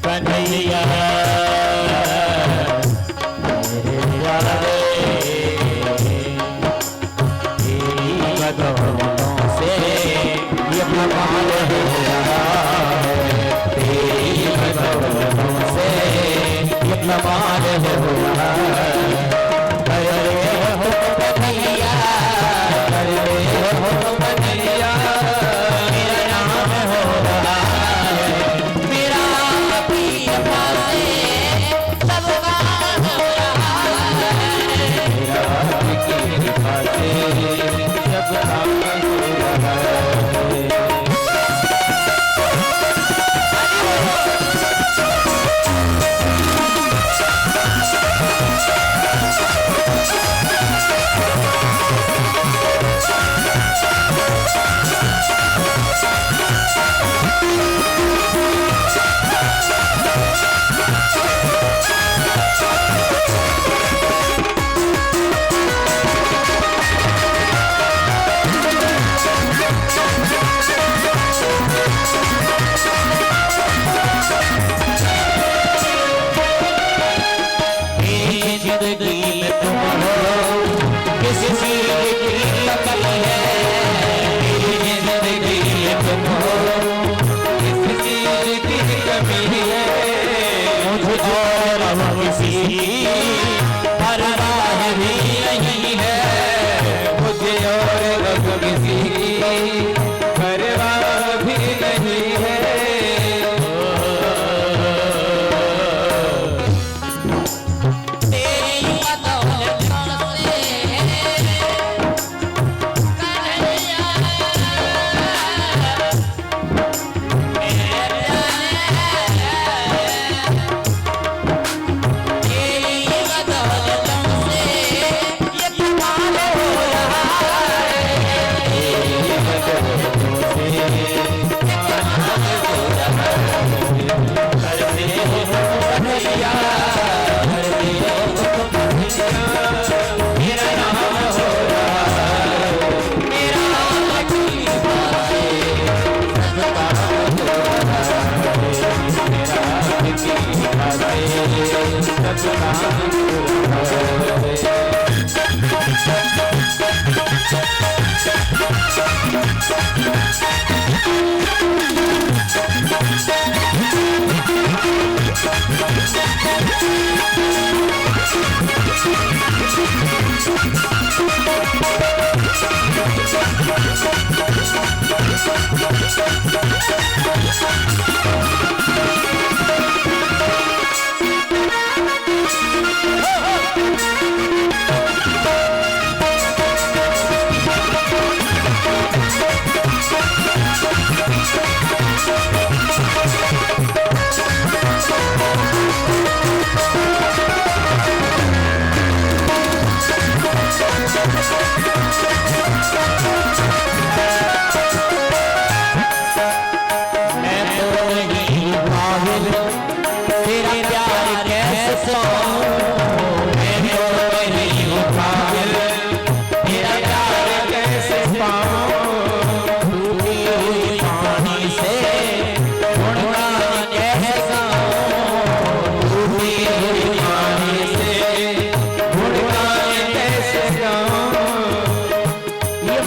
कन्हैया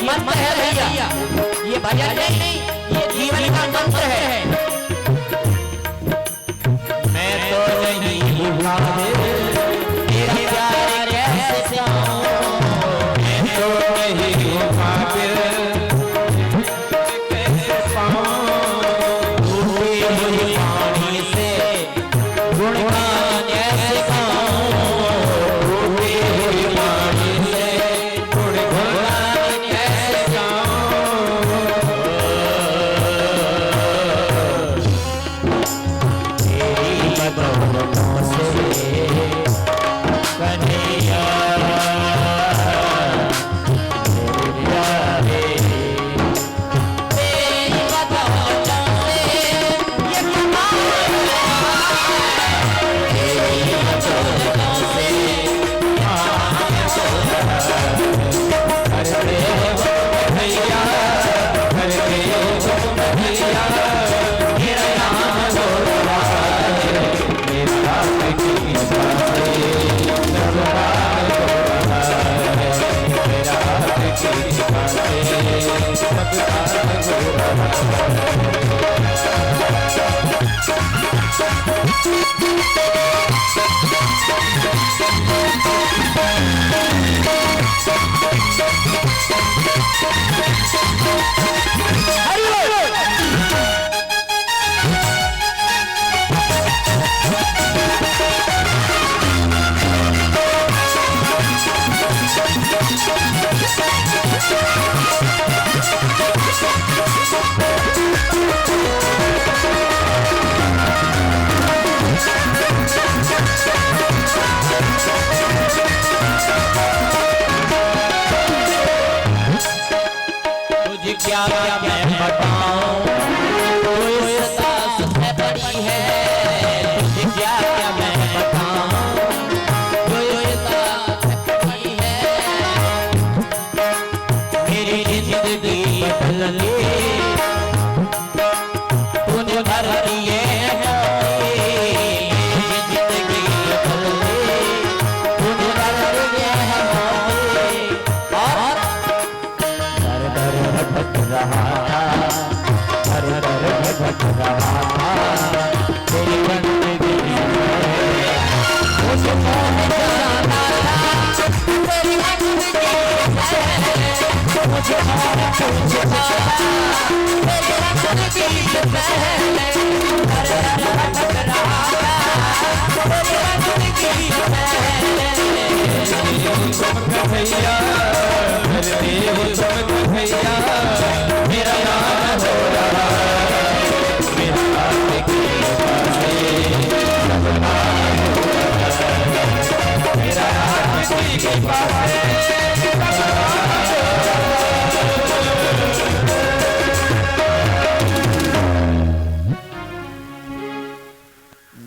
मंत्र है भैया, ये भजन नहीं, ये जीवन का मंत्र है। मैं तो नहीं भूला तेरा प्यार कैसे पाऊं, मैं तो नहीं भूला कैसे पाऊं, डूबी हुई पानी से गुणगान कैसे गाऊं, डूबी हुई पानी से गुणगान कैसे गाऊं। तेरी बदौलतों से कन्हैया तेरी बदौलतों से ये क्या मैं बताऊं, कोई सास है बड़ी है, तुझे क्या मैं बताऊं, कोई सास बड़ी है, मेरी जिंदगी बदल दी तूने भर दिए मोती, मेरी जिंदगी बदल दी तूने भर दिए मोती, और भटक रहा था, हर दर भटक रहा था, तेरी बंदगी मुझे कौन जाना था, तेरी बंदगी मुझे कौन पूछता था, तेरी बंदगी से पहले हर दर भटक रहा था, तेरी बंदगी से पहले भैया भैया मेरा नाम हो रहा मेरा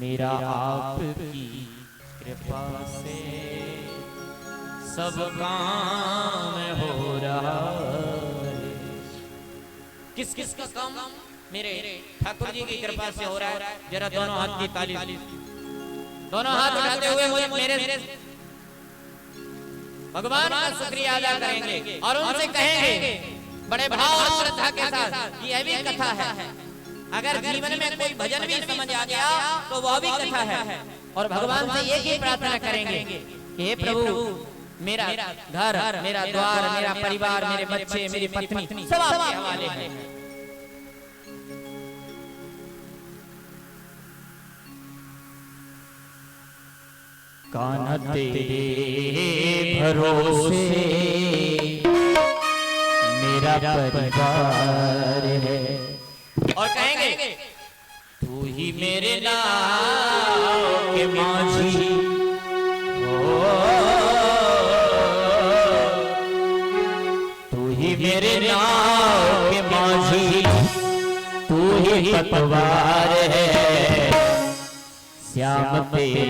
मेरा आपकी कृपा से सब काम हो रहा है। किस किस का काम मेरे ठाकुर जी की कृपा से हो रहा है। जरा दोनों हाथ की ताली, दोनों हाथ उठाते हुए मुझे मेरे भगवान का शुक्रिया अदा करेंगे और उनसे कहेंगे बड़े भाव और श्रद्धा के साथ, यह भी कथा है। अगर जीवन में कोई भजन भी समझ आ गया तो वह भी कथा है। और भगवान से ये ही प्रार्थना करेंगे, हे प्रभु मेरा घर, मेरा द्वार, मेरा परिवार, मेरे बच्चे, मेरी पत्नी सब आपके हवाले हैं। कान्हा तेरे भरोसे मेरा परिवार है। और कहेंगे तू ही मेरे नाम के माझी हो, तू ही मेरे नाम के माझी, तू ही पतवार है। श्याम तेरे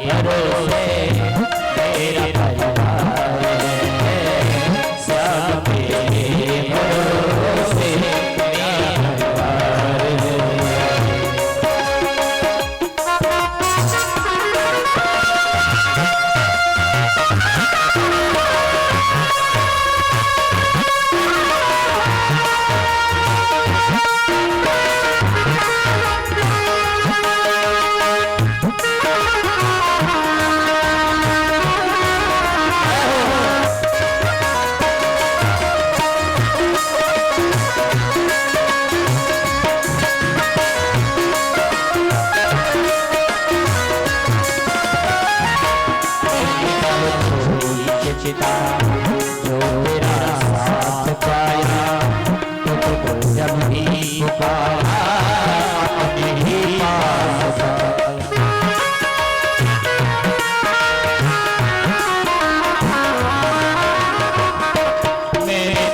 भरोसे मेरा परिवार है, श्याम तेरे भरोसे मेरा परिवार है।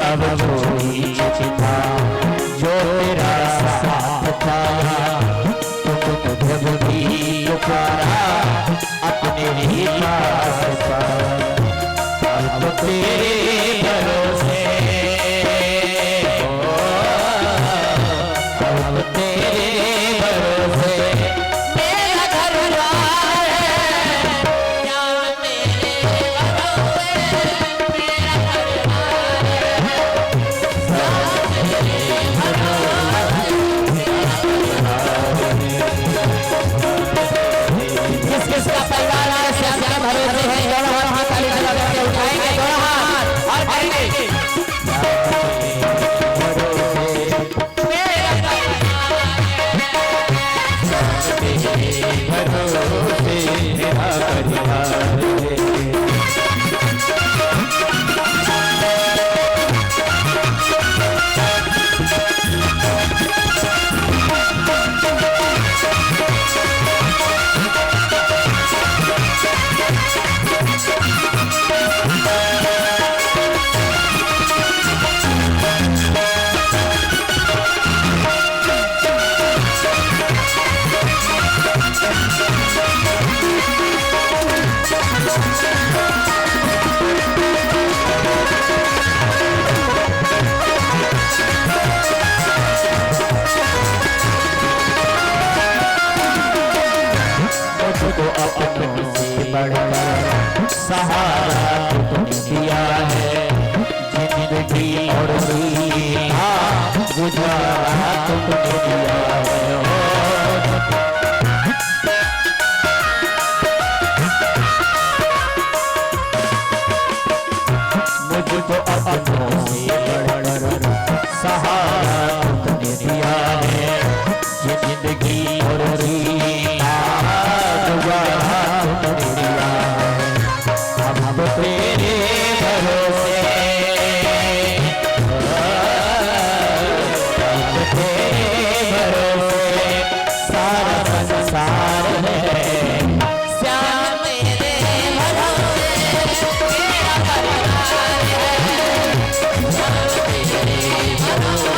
अब छोड़ी चिता जो तेरा साथ था तुम जब भी पुकारा अपने ही पास अब तेरे भरोसे अब तेरे भरोसे मेरा घर द्वार है क्या तेरे भरोसे मेरा घर किस किस का परिवार है श्याम के भरोसे है दोनों हाथ ताली बजा के उठाएंगे दोनों हाथ और कहेंगे मुझको अपनों से बढ़कर सहारा तुमने दिया है जिंदगी और जीना गुजारा तुमने दिया है मुझको अपनों से बढ़कर सहारा तुमने दिया है जिंदगी और जीना गुजारा तुमने दिया है अब तेरे भरोसे अब तेरे भरोसे सारा संसार है श्याम तेरे भरोसे मेरा परिवार है श्याम तेरे भरोसे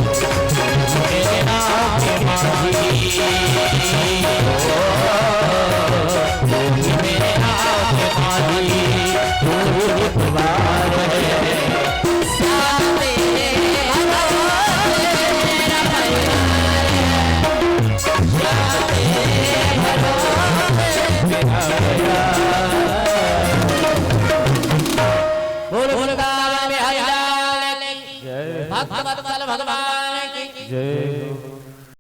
मेरे नाम के माही मेरे नाम के माही तू पुकार है श्याम तेरे भरोसे मेरा परिवार है श्याम तेरे भरोसे बोल बोल का बिहारी लाल की भक्त वत्सल भगवान की जय